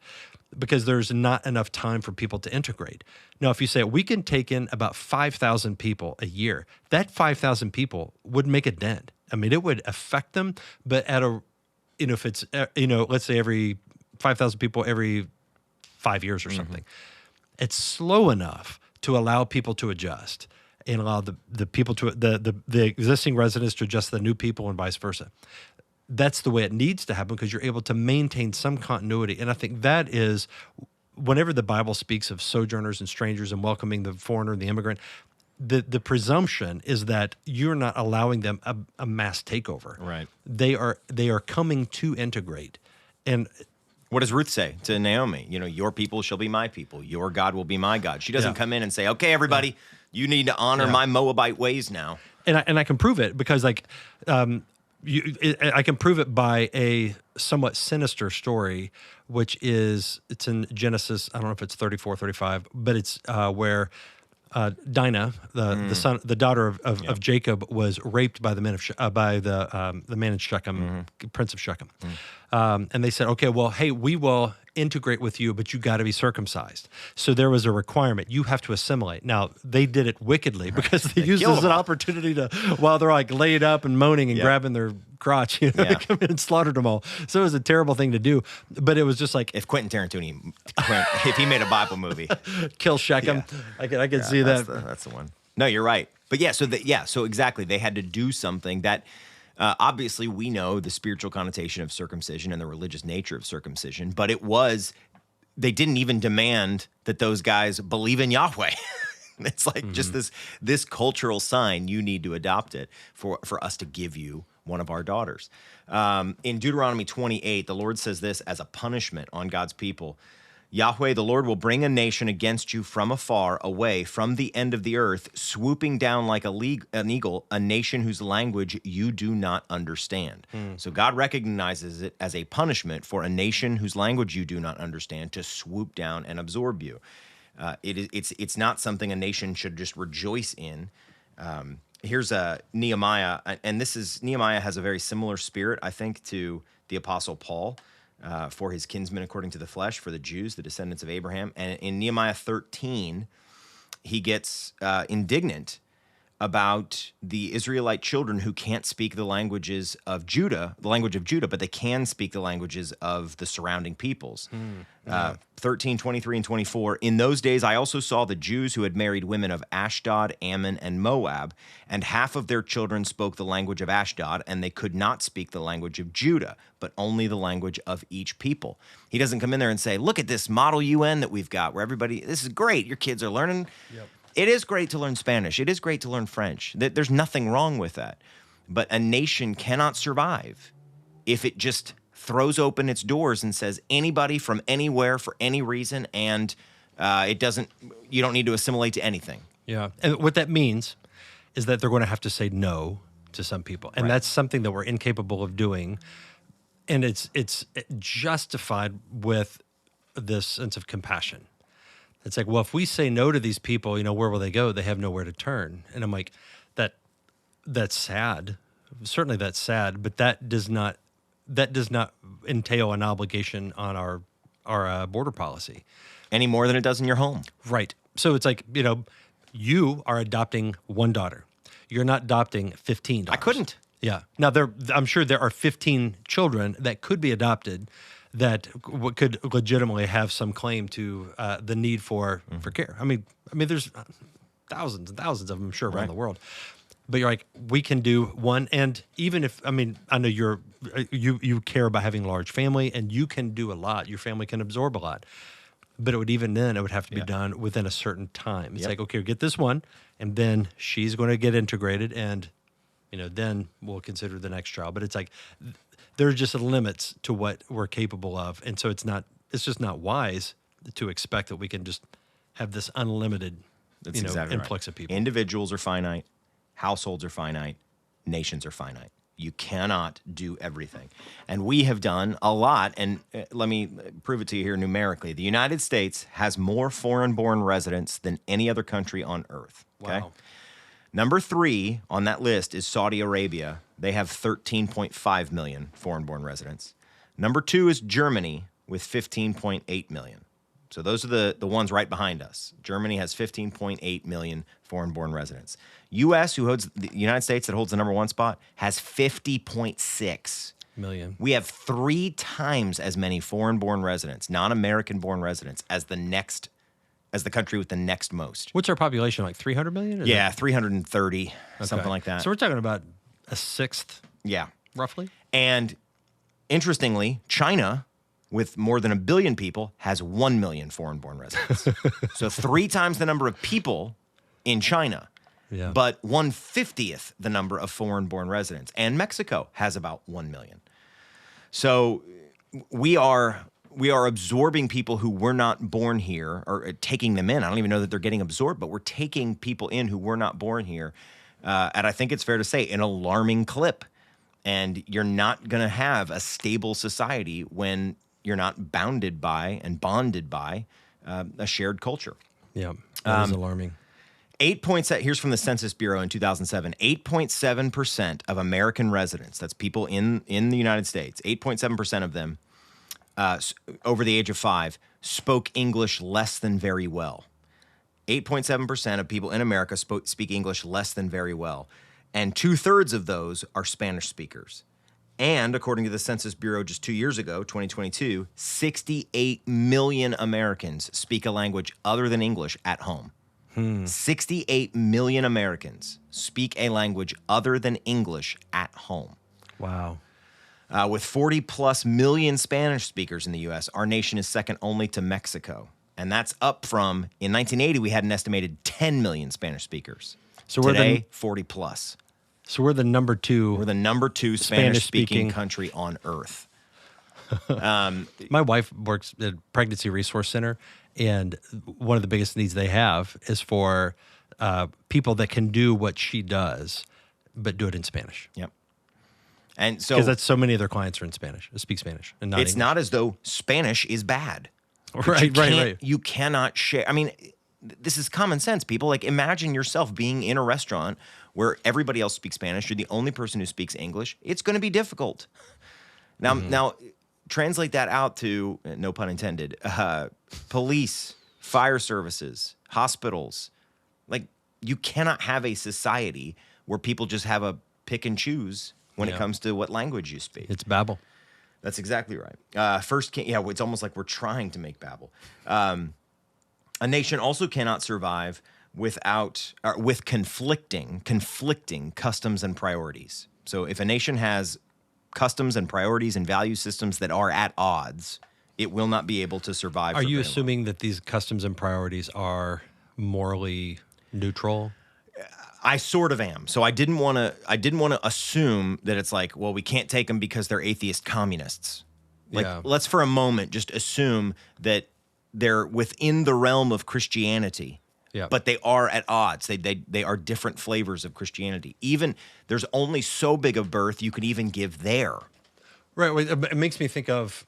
because there's not enough time for people to integrate. Now, if you say we can take in about 5,000 people a year, that 5,000 people would make a dent. I mean, it would affect them, but at a if it's, let's say every 5,000 people every 5 years or something, it's slow enough to allow people to adjust and allow the people to, the existing residents to adjust to the new people and vice versa. That's the way it needs to happen because you're able to maintain some continuity. And I think that is, whenever the Bible speaks of sojourners and strangers and welcoming the foreigner and the immigrant, the presumption is that you're not allowing them a mass takeover. Right. They are coming to integrate. And what does Ruth say to Naomi? Your people shall be my people. Your God will be my God. She doesn't come in and say, okay, everybody, you need to honor my Moabite ways now. And I can prove it because I can prove it by a somewhat sinister story, which it's in Genesis. I don't know if it's 34, 35, but it's where Dinah, the daughter of Jacob, was raped by the men of the man in Shechem, Prince of Shechem, and they said, "Okay, well, hey, we will integrate with you, but you got to be circumcised." So there was a requirement; you have to assimilate. Now they did it wickedly because they used it as an opportunity to, while they're like laid up and moaning and grabbing their crotch, they come in and slaughtered them all. So it was a terrible thing to do. But it was just like if Quentin Tarantino, if he made a Bible movie, kill Shechem, I could see that. That's the one. No, you're right. But so exactly, they had to do something that. Obviously, we know the spiritual connotation of circumcision and the religious nature of circumcision, but they didn't even demand that those guys believe in Yahweh. It's like just this cultural sign, you need to adopt it for us to give you one of our daughters. In Deuteronomy 28, the Lord says this as a punishment on God's people. Yahweh, the Lord, will bring a nation against you from afar away, from the end of the earth, swooping down like an eagle, a nation whose language you do not understand. So God recognizes it as a punishment for a nation whose language you do not understand to swoop down and absorb you. It's not something a nation should just rejoice in. Here's Nehemiah, and Nehemiah has a very similar spirit, I think, to the Apostle Paul. For his kinsmen according to the flesh, for the Jews, the descendants of Abraham. And in Nehemiah 13, he gets indignant about the Israelite children who can't speak the languages of Judah, but they can speak the languages of the surrounding peoples. 13, 23, and 24. In those days, I also saw the Jews who had married women of Ashdod, Ammon, and Moab, and half of their children spoke the language of Ashdod, and they could not speak the language of Judah, but only the language of each people. He doesn't come in there and say, look at this model UN that we've got, where this is great, your kids are learning. Yep. It is great to learn Spanish. It is great to learn French. There's nothing wrong with that. But a nation cannot survive if it just throws open its doors and says anybody from anywhere for any reason, and you don't need to assimilate to anything. Yeah. And what that means is that they're going to have to say no to some people. And that's something that we're incapable of doing. And it's justified with this sense of compassion. It's like, well, if we say no to these people, where will they go? They have nowhere to turn. And I'm like, that's sad. Certainly that's sad, but that does not entail an obligation on our border policy. Any more than it does in your home. Right. So it's like, you are adopting one daughter. You're not adopting 15 daughters. I couldn't. Yeah. Now, I'm sure there are 15 children that could be adopted that could legitimately have some claim to the need for care. I mean, there's thousands and thousands of them, I'm sure, around the world. But you're like, we can do one, and even if, I know you care about having a large family, and you can do a lot. Your family can absorb a lot. But it would have to be done within a certain time. It's like, okay, get this one, and then she's going to get integrated, and then we'll consider the next child. But it's like, there are just limits to what we're capable of, and so it's just not wise to expect that we can just have this unlimited, influx of people. Individuals are finite, households are finite, nations are finite. You cannot do everything, and we have done a lot. And let me prove it to you here numerically: the United States has more foreign-born residents than any other country on earth. Okay? Wow. Number 3 on that list is Saudi Arabia. They have 13.5 million foreign-born residents. Number 2 is Germany with 15.8 million. So those are the ones right behind us. Germany has 15.8 million foreign-born residents. the United States that holds the number 1 spot, has 50.6 million. We have 3 times as many foreign-born residents, non-American-born residents, as the country with the next most. What's our population, like 300 million? Is Yeah, it? 330, something Okay. like that. So we're talking about a sixth, Yeah. roughly? And interestingly, China, with more than 1 billion people, has 1 million foreign-born residents. So 3 times the number of people in China, Yeah. but 1/50th the number of foreign-born residents. And Mexico has about 1 million. So we are absorbing people who were not born here, or taking them in. I don't even know that they're getting absorbed, but we're taking people in who were not born here. And I think it's fair to say an alarming clip. And you're not going to have a stable society when you're not bounded by and bonded by a shared culture. Yeah, that is alarming. Here's from the Census Bureau in 2007. 8.7% of American residents, that's people in the United States, 8.7% of them over the age of 5 spoke English less than very well. 8.7% of people in America speak English less than very well. And 2/3 of those are Spanish speakers. And according to the Census Bureau just 2 years ago, 2022, 68 million Americans speak a language other than English at home. 68 million Americans speak a language other than English at home. Wow. With 40 plus million Spanish speakers in the U.S., our nation is second only to Mexico. And that's up from, in 1980, we had an estimated 10 million Spanish speakers. So Today, 40 plus. So we're the number 2. We're the number 2 Spanish-speaking country on Earth. My wife works at a pregnancy resource center, and one of the biggest needs they have is for people that can do what she does, but do it in Spanish. Yep. And so, because that's so many of their clients are in Spanish, speak Spanish, and not it's English. not as though Spanish is bad. Right. You cannot share. I mean, this is common sense, people. Like, imagine yourself being in a restaurant where everybody else speaks Spanish. You're the only person who speaks English. It's going to be difficult. Now, translate that out to, no pun intended, police, fire services, hospitals. Like, you cannot have a society where people just have a pick and choose when it comes to what language you speak. It's Babel. That's exactly right. It's almost like we're trying to make Babel. A nation also cannot survive with conflicting customs and priorities. So if a nation has customs and priorities and value systems that are at odds, it will not be able to survive. Are you assuming that these customs and priorities are morally neutral? I sort of am. So I didn't want to assume that it's like, well, we can't take them because they're atheist communists. Like, let's for a moment just assume that they're within the realm of Christianity, but they are at odds. They are different flavors of Christianity. Even there's only so big a berth you could even give there. Right. It makes me think of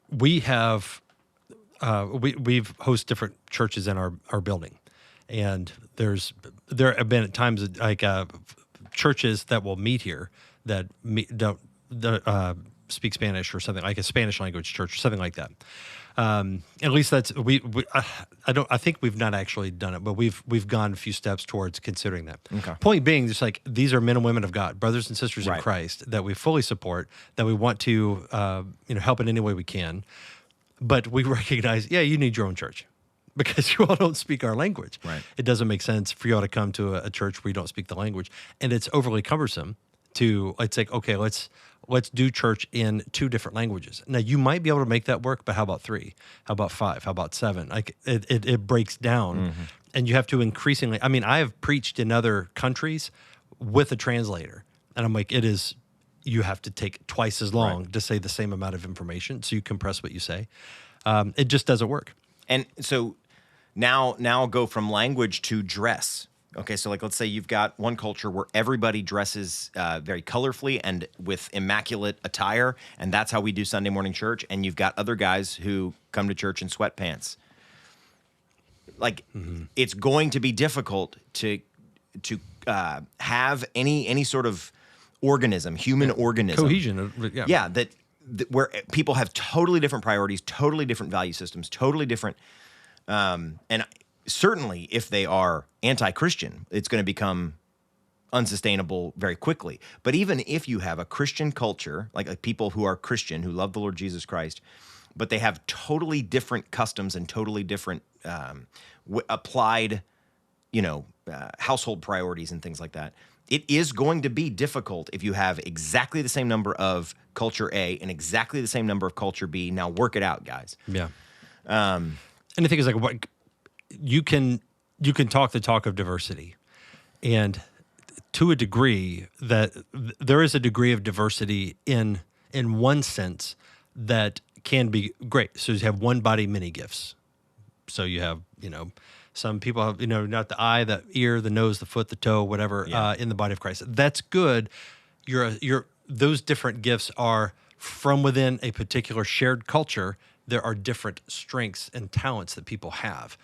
we host different churches in our building. And there have been times like churches that will meet here that don't speak Spanish or something, like a Spanish language church or something like that. At least that's I think we've not actually done it, but we've gone a few steps towards considering that. Okay. Point being, just like these are men and women of God, brothers and sisters in Christ that we fully support, that we want to help in any way we can, but we recognize, you need your own church. Because you all don't speak our language. Right. It doesn't make sense for you all to come to a church where you don't speak the language. And it's overly cumbersome to, let's say, okay, let's do church in 2 different languages. Now, you might be able to make that work, but how about 3? How about 5? How about 7? Like it breaks down. And you have to increasingly, I mean, I have preached in other countries with a translator. And I'm like, you have to take twice as long to say the same amount of information. So you compress what you say. It just doesn't work. And so now go from language to dress. Okay, so like let's say you've got one culture where everybody dresses very colorfully and with immaculate attire, and that's how we do Sunday morning church. And you've got other guys who come to church in sweatpants. Like it's going to be difficult to have any sort of organism, human organism, cohesion. That where people have totally different priorities, totally different value systems, totally different. And certainly if they are anti-Christian, it's going to become unsustainable very quickly. But even if you have a Christian culture, like people who are Christian, who love the Lord Jesus Christ, but they have totally different customs and totally different applied, household priorities and things like that, it is going to be difficult if you have exactly the same number of culture A and exactly the same number of culture B. Now work it out, guys. Yeah. And the thing is, like, what you can talk the talk of diversity, and to a degree that there is a degree of diversity in one sense that can be great. So you have one body, many gifts. So you have, some people have, not the eye, the ear, the nose, the foot, the toe, whatever, in the body of Christ. That's good. Those different gifts are from within a particular shared culture. There are different strengths and talents that people have.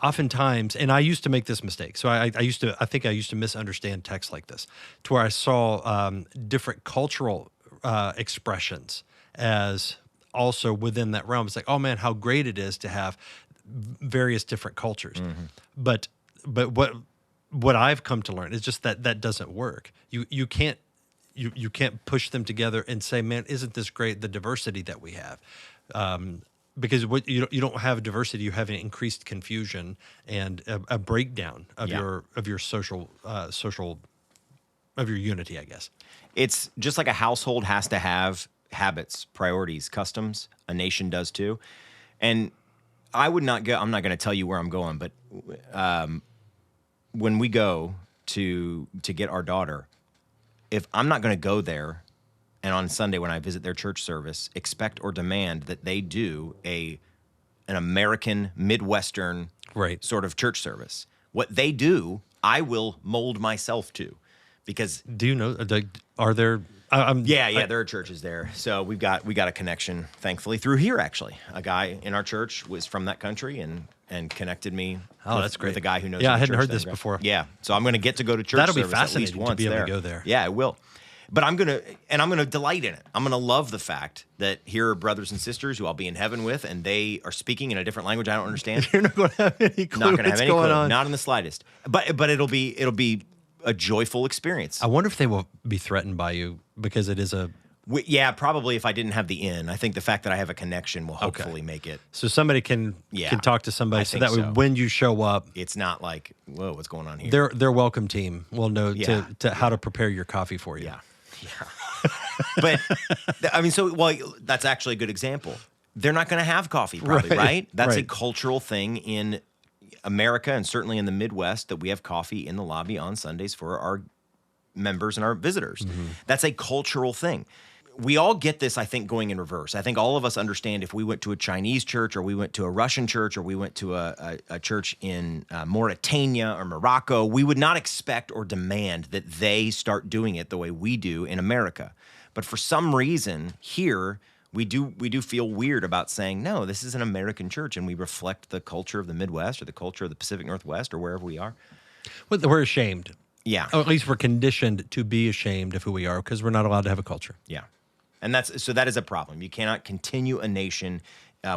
Oftentimes, and I used to make this mistake. So I think I used to misunderstand texts like this, to where I saw different cultural expressions as also within that realm. It's like, oh man, how great it is to have various different cultures. Mm-hmm. But what I've come to learn is just that doesn't work. You can't push them together and say, man, isn't this great, the diversity that we have? Because what you don't have diversity, you have an increased confusion and a breakdown of your social of your unity, I guess. It's just like a household has to have habits, priorities, customs. A nation does too. And I'm not going to tell you where I'm going, but when we go to get our daughter, if I'm not going to go there, and on Sunday when I visit their church service, expect or demand that they do an American Midwestern sort of church service. What they do, I will mold myself to, because do you know? Are there? There are churches there. So we got a connection, thankfully, through here. Actually, a guy in our church was from that country and connected me. That's great. With a guy who knows. Yeah, I hadn't heard this before. Yeah, so I'm going to get to go to church. That'll be service at least fascinating once to be able to go there. Yeah, it will. But I'm going to delight in it. I'm going to love the fact that here are brothers and sisters who I'll be in heaven with, and they are speaking in a different language I don't understand. You're not going to have any clue. Not going to have any clue. On. Not in the slightest. But it'll be a joyful experience. I wonder if they will be threatened by you because it is a. Probably if I didn't have the in. I think the fact that I have a connection will hopefully make it. So somebody can talk to somebody so that way when you show up, it's not like, whoa, what's going on here? Their welcome team will know to how to prepare your coffee for you. Yeah. But that's actually a good example. They're not going to have coffee, probably, right? That's a cultural thing in America and certainly in the Midwest that we have coffee in the lobby on Sundays for our members and our visitors. Mm-hmm. That's a cultural thing. We all get this, I think, going in reverse. I think all of us understand if we went to a Chinese church or we went to a Russian church or we went to a church in Mauritania or Morocco, we would not expect or demand that they start doing it the way we do in America. But for some reason here, we do feel weird about saying, no, this is an American church and we reflect the culture of the Midwest or the culture of the Pacific Northwest or wherever we are. Well, we're ashamed. Yeah. Or at least we're conditioned to be ashamed of who we are because we're not allowed to have a culture. Yeah. And that is a problem. You cannot continue a nation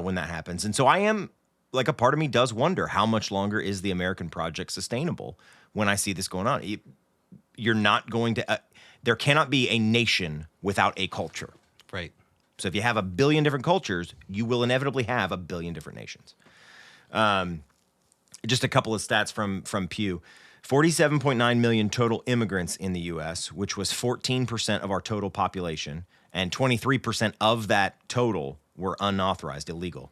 when that happens. And so a part of me does wonder, how much longer is the American project sustainable when I see this going on? You're not going to, there cannot be a nation without a culture. Right. So if you have a billion different cultures, you will inevitably have a billion different nations. Just a couple of stats from Pew. 47.9 million total immigrants in the U.S., which was 14% of our total population, and 23% of that total were unauthorized, illegal.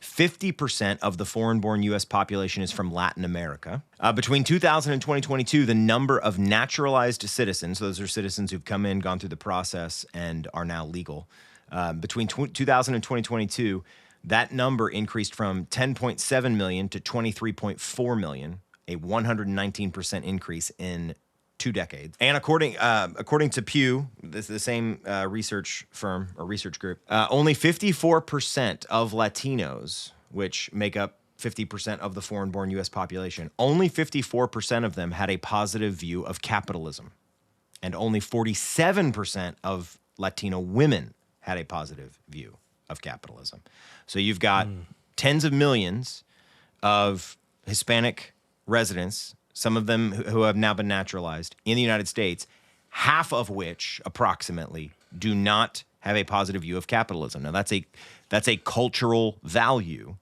50% of the foreign-born U.S. population is from Latin America. Between 2000 and 2022, the number of naturalized citizens, so those are citizens who've come in, gone through the process, and are now legal. Between 2000 and 2022, that number increased from 10.7 million to 23.4 million, a 119% increase in 2 decades. And according to Pew, this is the same research firm or research group, only 54% of Latinos, which make up 50% of the foreign-born U.S. population, only 54% of them had a positive view of capitalism. And only 47% of Latino women had a positive view of capitalism. So you've got tens of millions of Hispanic residents, some of them who have now been naturalized in the United States, half of which approximately do not have a positive view of capitalism. Now that's a cultural value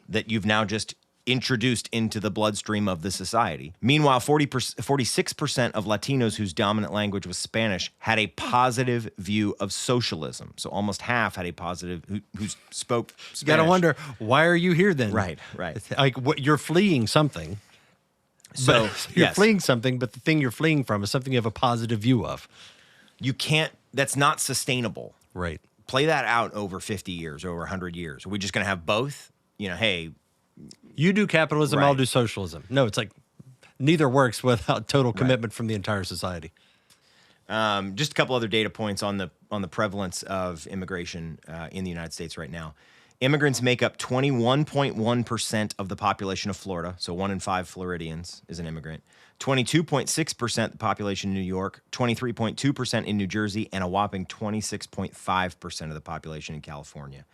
that you've now just introduced into the bloodstream of the society. Meanwhile, 46% of Latinos whose dominant language was Spanish had a positive view of socialism. So almost half had a positive who spoke Spanish. You got to wonder, why are you here then? Right. Like you're fleeing something. So you're fleeing something, but the thing you're fleeing from is something you have a positive view of. You can't, that's not sustainable. Right. Play that out over 50 years, over 100 years. Are we just going to have both? Hey, you do capitalism, I'll do socialism. No, it's like neither works without total commitment from the entire society. Just a couple other data points on the prevalence of immigration in the United States right now. Immigrants make up 21.1% of the population of Florida, so 1 in 5 Floridians is an immigrant. 22.6% the population in New York, 23.2% in New Jersey, and a whopping 26.5% of the population in California.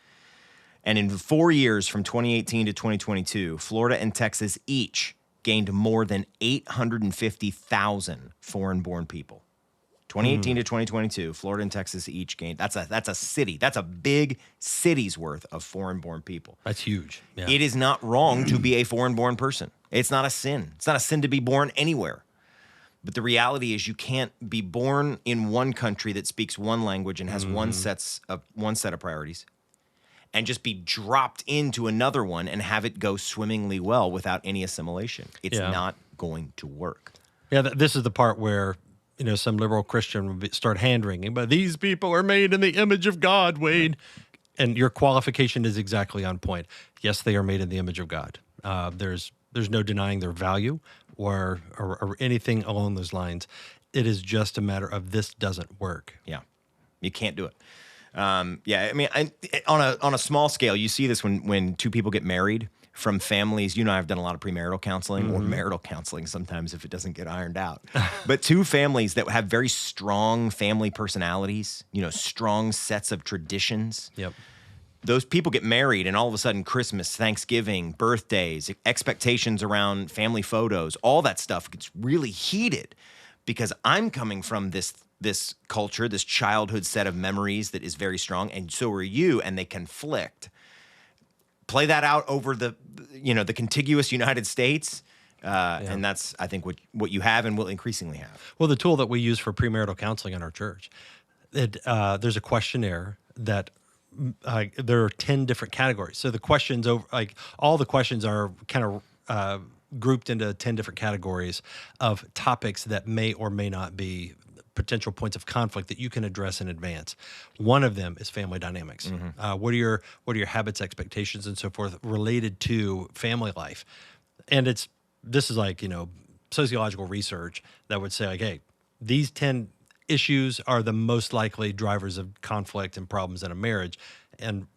And in 4 years, from 2018 to 2022, Florida and Texas each gained more than 850,000 foreign-born people. 2018 to 2022, Florida and Texas each gained. That's a city. That's a big city's worth of foreign-born people. That's huge. Yeah. It is not wrong to be a foreign-born person. It's not a sin. It's not a sin to be born anywhere. But the reality is you can't be born in one country that speaks one language and has one set of priorities and just be dropped into another one and have it go swimmingly well without any assimilation. It's not going to work. Yeah, this is the part where some liberal Christian will start hand-wringing, but these people are made in the image of God, Wade. And your qualification is exactly on point. Yes, they are made in the image of God. There's no denying their value or anything along those lines. It is just a matter of this doesn't work. Yeah, you can't do it. On a small scale, you see this when two people get married from families. I've done a lot of premarital counseling or marital counseling sometimes if it doesn't get ironed out. But two families that have very strong family personalities, strong sets of traditions. Yep. Those people get married, and all of a sudden Christmas, Thanksgiving, birthdays, expectations around family photos, all that stuff gets really heated because I'm coming from this culture, this childhood set of memories that is very strong, and so are you, and they conflict. Play that out over the contiguous United States, and that's, I think, what you have and will increasingly have. Well, the tool that we use for premarital counseling in our church, there's a questionnaire that there are 10 different categories. So the questions all the questions are kind of grouped into 10 different categories of topics that may or may not be potential points of conflict that you can address in advance. One of them is family dynamics. What are your habits, expectations, and so forth related to family life? And this is like, sociological research that would say, like, hey, these 10 issues are the most likely drivers of conflict and problems in a marriage. And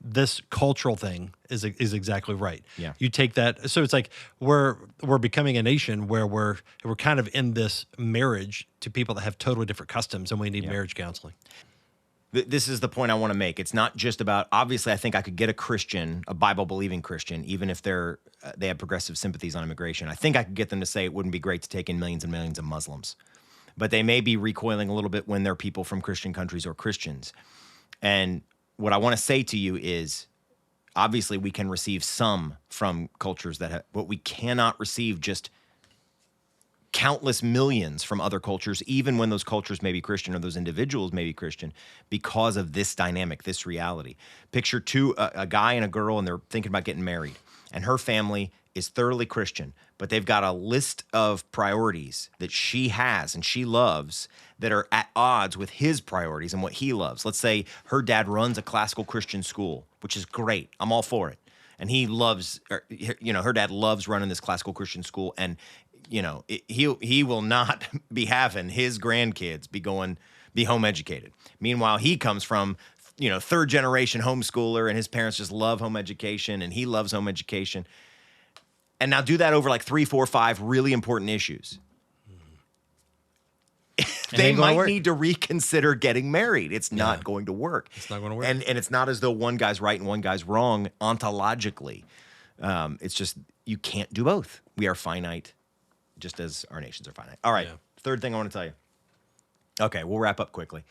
this cultural thing is exactly right. Yeah. You take that. So it's like we're becoming a nation where we're kind of in this marriage to people that have totally different customs, and we need marriage counseling. This is the point I want to make. It's not just about, obviously, I think I could get a Christian, a Bible-believing Christian, even if they have progressive sympathies on immigration. I think I could get them to say it wouldn't be great to take in millions and millions of Muslims. But they may be recoiling a little bit when they're people from Christian countries or Christians. And what I want to say to you is, obviously, we can receive some from cultures but we cannot receive just countless millions from other cultures, even when those cultures may be Christian or those individuals may be Christian, because of this dynamic, this reality. Picture a guy and a girl, and they're thinking about getting married, and her family is thoroughly Christian, but they've got a list of priorities that she has and she loves that are at odds with his priorities and what he loves. Let's say her dad runs a classical Christian school, which is great. I'm all for it. And her dad loves running this classical Christian school, and he will not be having his grandkids be home educated. Meanwhile, he comes from third generation homeschooler, and his parents just love home education, and he loves home education. And now do that over like 3, 4, 5 really important issues. They might need to reconsider getting married. It's not going to work. It's not going to work. And it's not as though one guy's right and one guy's wrong ontologically. It's just you can't do both. We are finite just as our nations are finite. All right, Yeah. third thing I want to tell you. Okay, we'll wrap up quickly.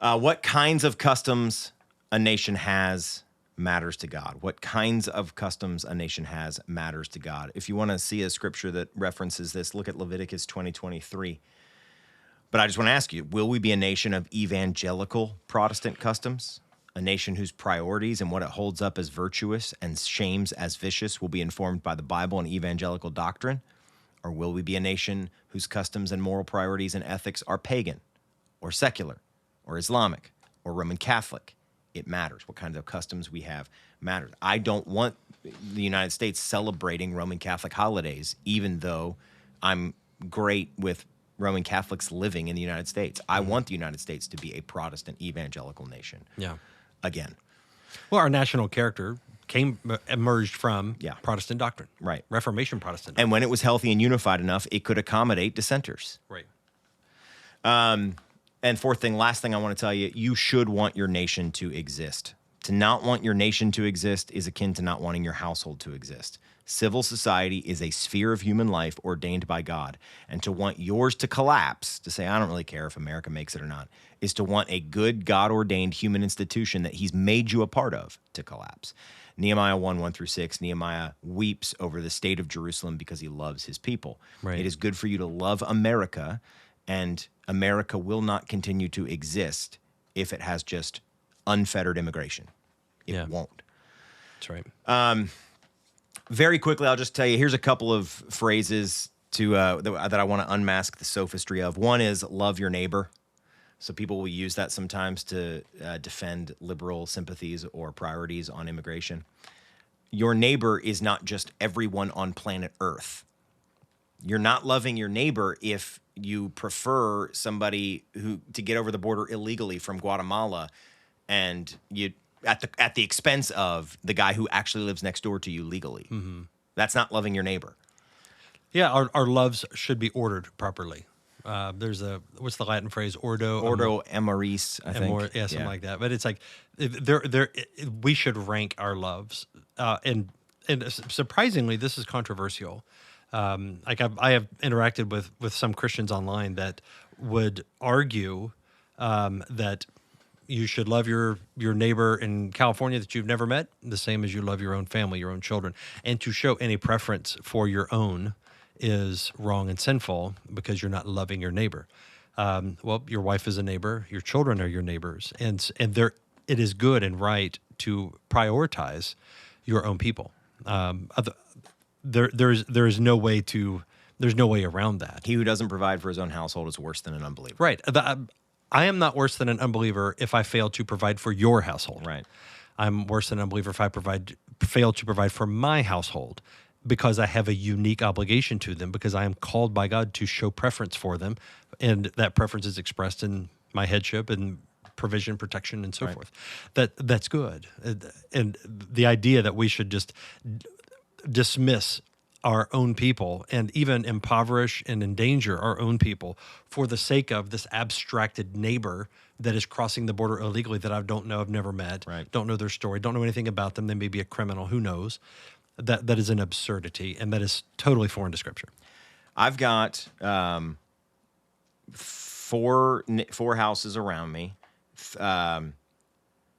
What kinds of customs a nation has matters to God. What kinds of customs a nation has matters to God. If you want to see a scripture that references this, look at Leviticus 20:23. But I just want to ask you, will we be a nation of evangelical Protestant customs? A nation whose priorities and what it holds up as virtuous and shames as vicious will be informed by the Bible and evangelical doctrine? Or will we be a nation whose customs and moral priorities and ethics are pagan or secular or Islamic or Roman Catholic? It matters. What kinds of customs we have matters. I don't want the United States celebrating Roman Catholic holidays, even though I'm great with Roman Catholics living in the United States. I want the United States to be a Protestant evangelical nation. Yeah. Again. Well, our national character emerged from Yeah. Protestant doctrine. Right. Reformation Protestant doctrine. And when it was healthy and unified enough, it could accommodate dissenters. Right. And fourth thing, last thing I want to tell you, you should want your nation to exist. To not want your nation to exist is akin to not wanting your household to exist. Civil society is a sphere of human life ordained by God. And to want yours to collapse, to say, I don't really care if America makes it or not, is to want a good God-ordained human institution that he's made you a part of to collapse. Nehemiah 1:1-6, Nehemiah weeps over the state of Jerusalem because he loves his people. Right. It is good for you to love America, and America will not continue to exist if it has just unfettered immigration. It won't. That's right. Very quickly, I'll just tell you, here's a couple of phrases that I want to unmask the sophistry of. One is love your neighbor. So people will use that sometimes to defend liberal sympathies or priorities on immigration. Your neighbor is not just everyone on planet Earth. You're not loving your neighbor if you prefer somebody to get over the border illegally from Guatemala, and you at the expense of the guy who actually lives next door to you legally. Mm-hmm. That's not loving your neighbor. Yeah, our loves should be ordered properly. There's what's the Latin phrase? Ordo Amoris, I think. Something like that. But it's like we should rank our loves, and surprisingly, this is controversial. Like I have interacted with some Christians online that would argue that you should love your neighbor in California that you've never met the same as you love your own family, your own children, and to show any preference for your own is wrong and sinful because you're not loving your neighbor. Well, your wife is a neighbor, your children are your neighbors, and it is good and right to prioritize your own people. There's no way around that. He who doesn't provide for his own household is worse than an unbeliever. Right. I am not worse than an unbeliever if I fail to provide for your household. Right. I'm worse than an unbeliever if I fail to provide for my household, because I have a unique obligation to them, because I am called by God to show preference for them, and that preference is expressed in my headship and provision, protection, and so forth. That's good. And the idea that we should just dismiss our own people and even impoverish and endanger our own people for the sake of this abstracted neighbor that is crossing the border illegally that I don't know, I've never met, don't know their story, don't know anything about them, they may be a criminal, who knows. That is an absurdity, and that is totally foreign to Scripture. I've got four houses around me.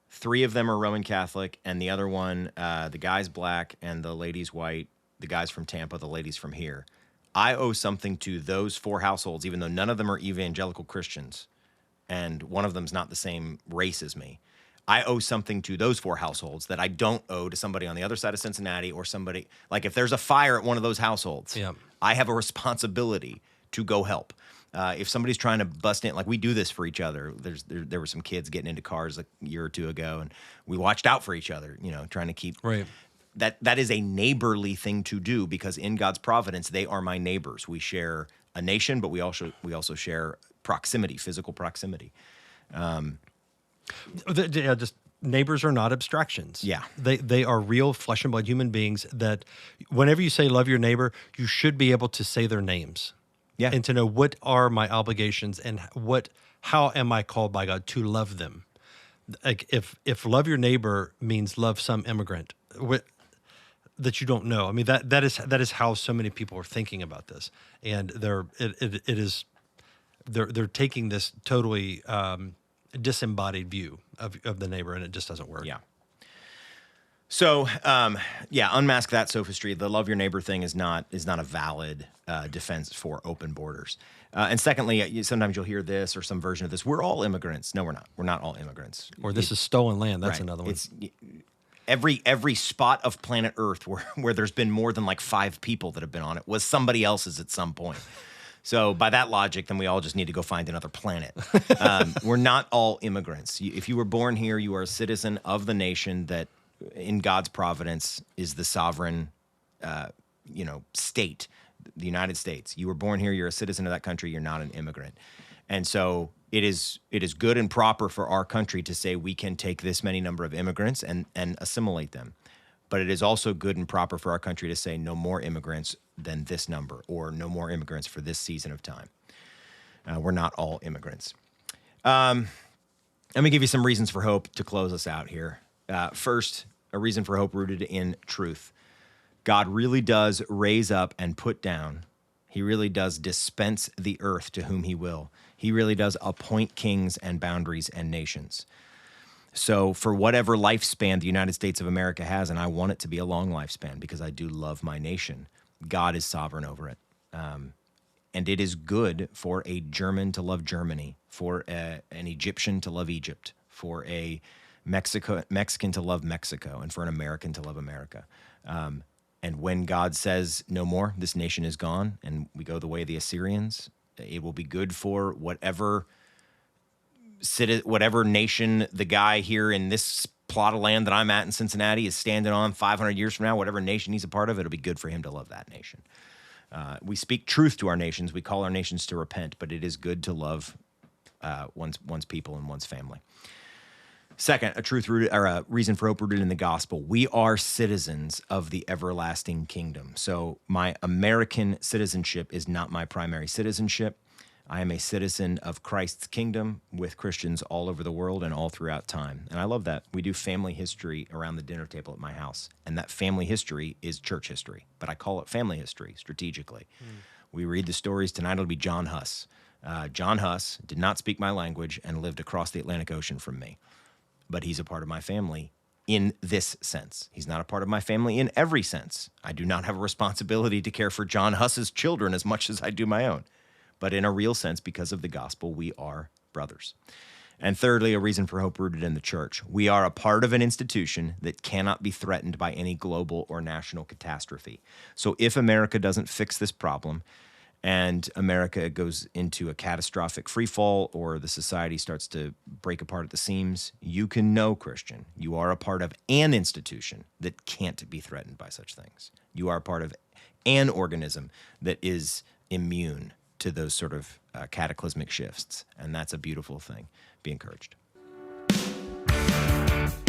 3 of them are Roman Catholic, and the other one, the guy's black and the lady's white. The guy's from Tampa, the lady's from here. I owe something to those 4 households, even though none of them are evangelical Christians, and one of them's not the same race as me. I owe something to those 4 households that I don't owe to somebody on the other side of Cincinnati, or somebody, like if there's a fire at one of those households, I have a responsibility to go help. If somebody's trying to bust in, like we do this for each other. There were some kids getting into cars a year or 2 ago, and we watched out for each other, trying to keep... Right. That is a neighborly thing to do, because in God's providence, they are my neighbors. We share a nation, but we also share proximity, physical proximity. Just neighbors are not abstractions. Yeah. They are real flesh and blood human beings that whenever you say love your neighbor, you should be able to say their names. Yeah. And to know what are my obligations and how am I called by God to love them. Like if love your neighbor means love some immigrant, that you don't know. I mean, that is how so many people are thinking about this, and they're taking this totally disembodied view of the neighbor, and it just doesn't work. Yeah. So, unmask that sophistry. The love your neighbor thing is not a valid defense for open borders. And secondly, sometimes you'll hear this or some version of this. We're all immigrants. No, we're not. We're not all immigrants. Or this is stolen land. That's right. another one. It's every spot of planet Earth where there's been more than like 5 people that have been on it was somebody else's at some point. So by that logic, then we all just need to go find another planet. We're not all immigrants. If you were born here, you are a citizen of the nation that, in God's providence, is the sovereign, state, the United States. You were born here. You're a citizen of that country. You're not an immigrant. And so it is good and proper for our country to say we can take this many number of immigrants and assimilate them. But it is also good and proper for our country to say no more immigrants than this number, or no more immigrants for this season of time. We're not all immigrants. Let me give you some reasons for hope to close us out here. First, a reason for hope rooted in truth. God really does raise up and put down. He really does dispense the earth to whom he will. He really does appoint kings and boundaries and nations. So for whatever lifespan the United States of America has, and I want it to be a long lifespan because I do love my nation, God is sovereign over it. And it is good for a German to love Germany, for an Egyptian to love Egypt, for a Mexican to love Mexico, and for an American to love America. And when God says no more, this nation is gone, and we go the way of the Assyrians, it will be good for whatever nation the guy here in this plot of land that I'm at in Cincinnati is standing on 500 years from now. Whatever nation he's a part of, it'll be good for him to love that nation. We speak truth to our nations. We call our nations to repent, but it is good to love one's people and one's family. Second, a reason for hope rooted in the gospel. We are citizens of the everlasting kingdom. So my American citizenship is not my primary citizenship. I am a citizen of Christ's kingdom with Christians all over the world and all throughout time. And I love that. We do family history around the dinner table at my house. And that family history is church history. But I call it family history strategically. We read the stories. Tonight it'll be John Huss. John Huss did not speak my language and lived across the Atlantic Ocean from me. But he's a part of my family in this sense. He's not a part of my family in every sense. I do not have a responsibility to care for John Huss's children as much as I do my own. But in a real sense, because of the gospel, we are brothers. And thirdly, a reason for hope rooted in the church. We are a part of an institution that cannot be threatened by any global or national catastrophe. So if America doesn't fix this problem, and America goes into a catastrophic freefall, or the society starts to break apart at the seams, you can know, Christian, you are a part of an institution that can't be threatened by such things. You are a part of an organism that is immune to those sort of cataclysmic shifts, and that's a beautiful thing. Be encouraged.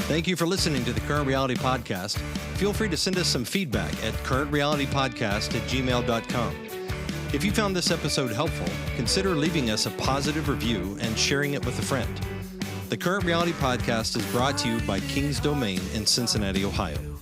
Thank you for listening to the Current Reality Podcast. Feel free to send us some feedback at currentrealitypodcast@gmail.com. If you found this episode helpful, consider leaving us a positive review and sharing it with a friend. The Current Reality Podcast is brought to you by King's Domain in Cincinnati, Ohio.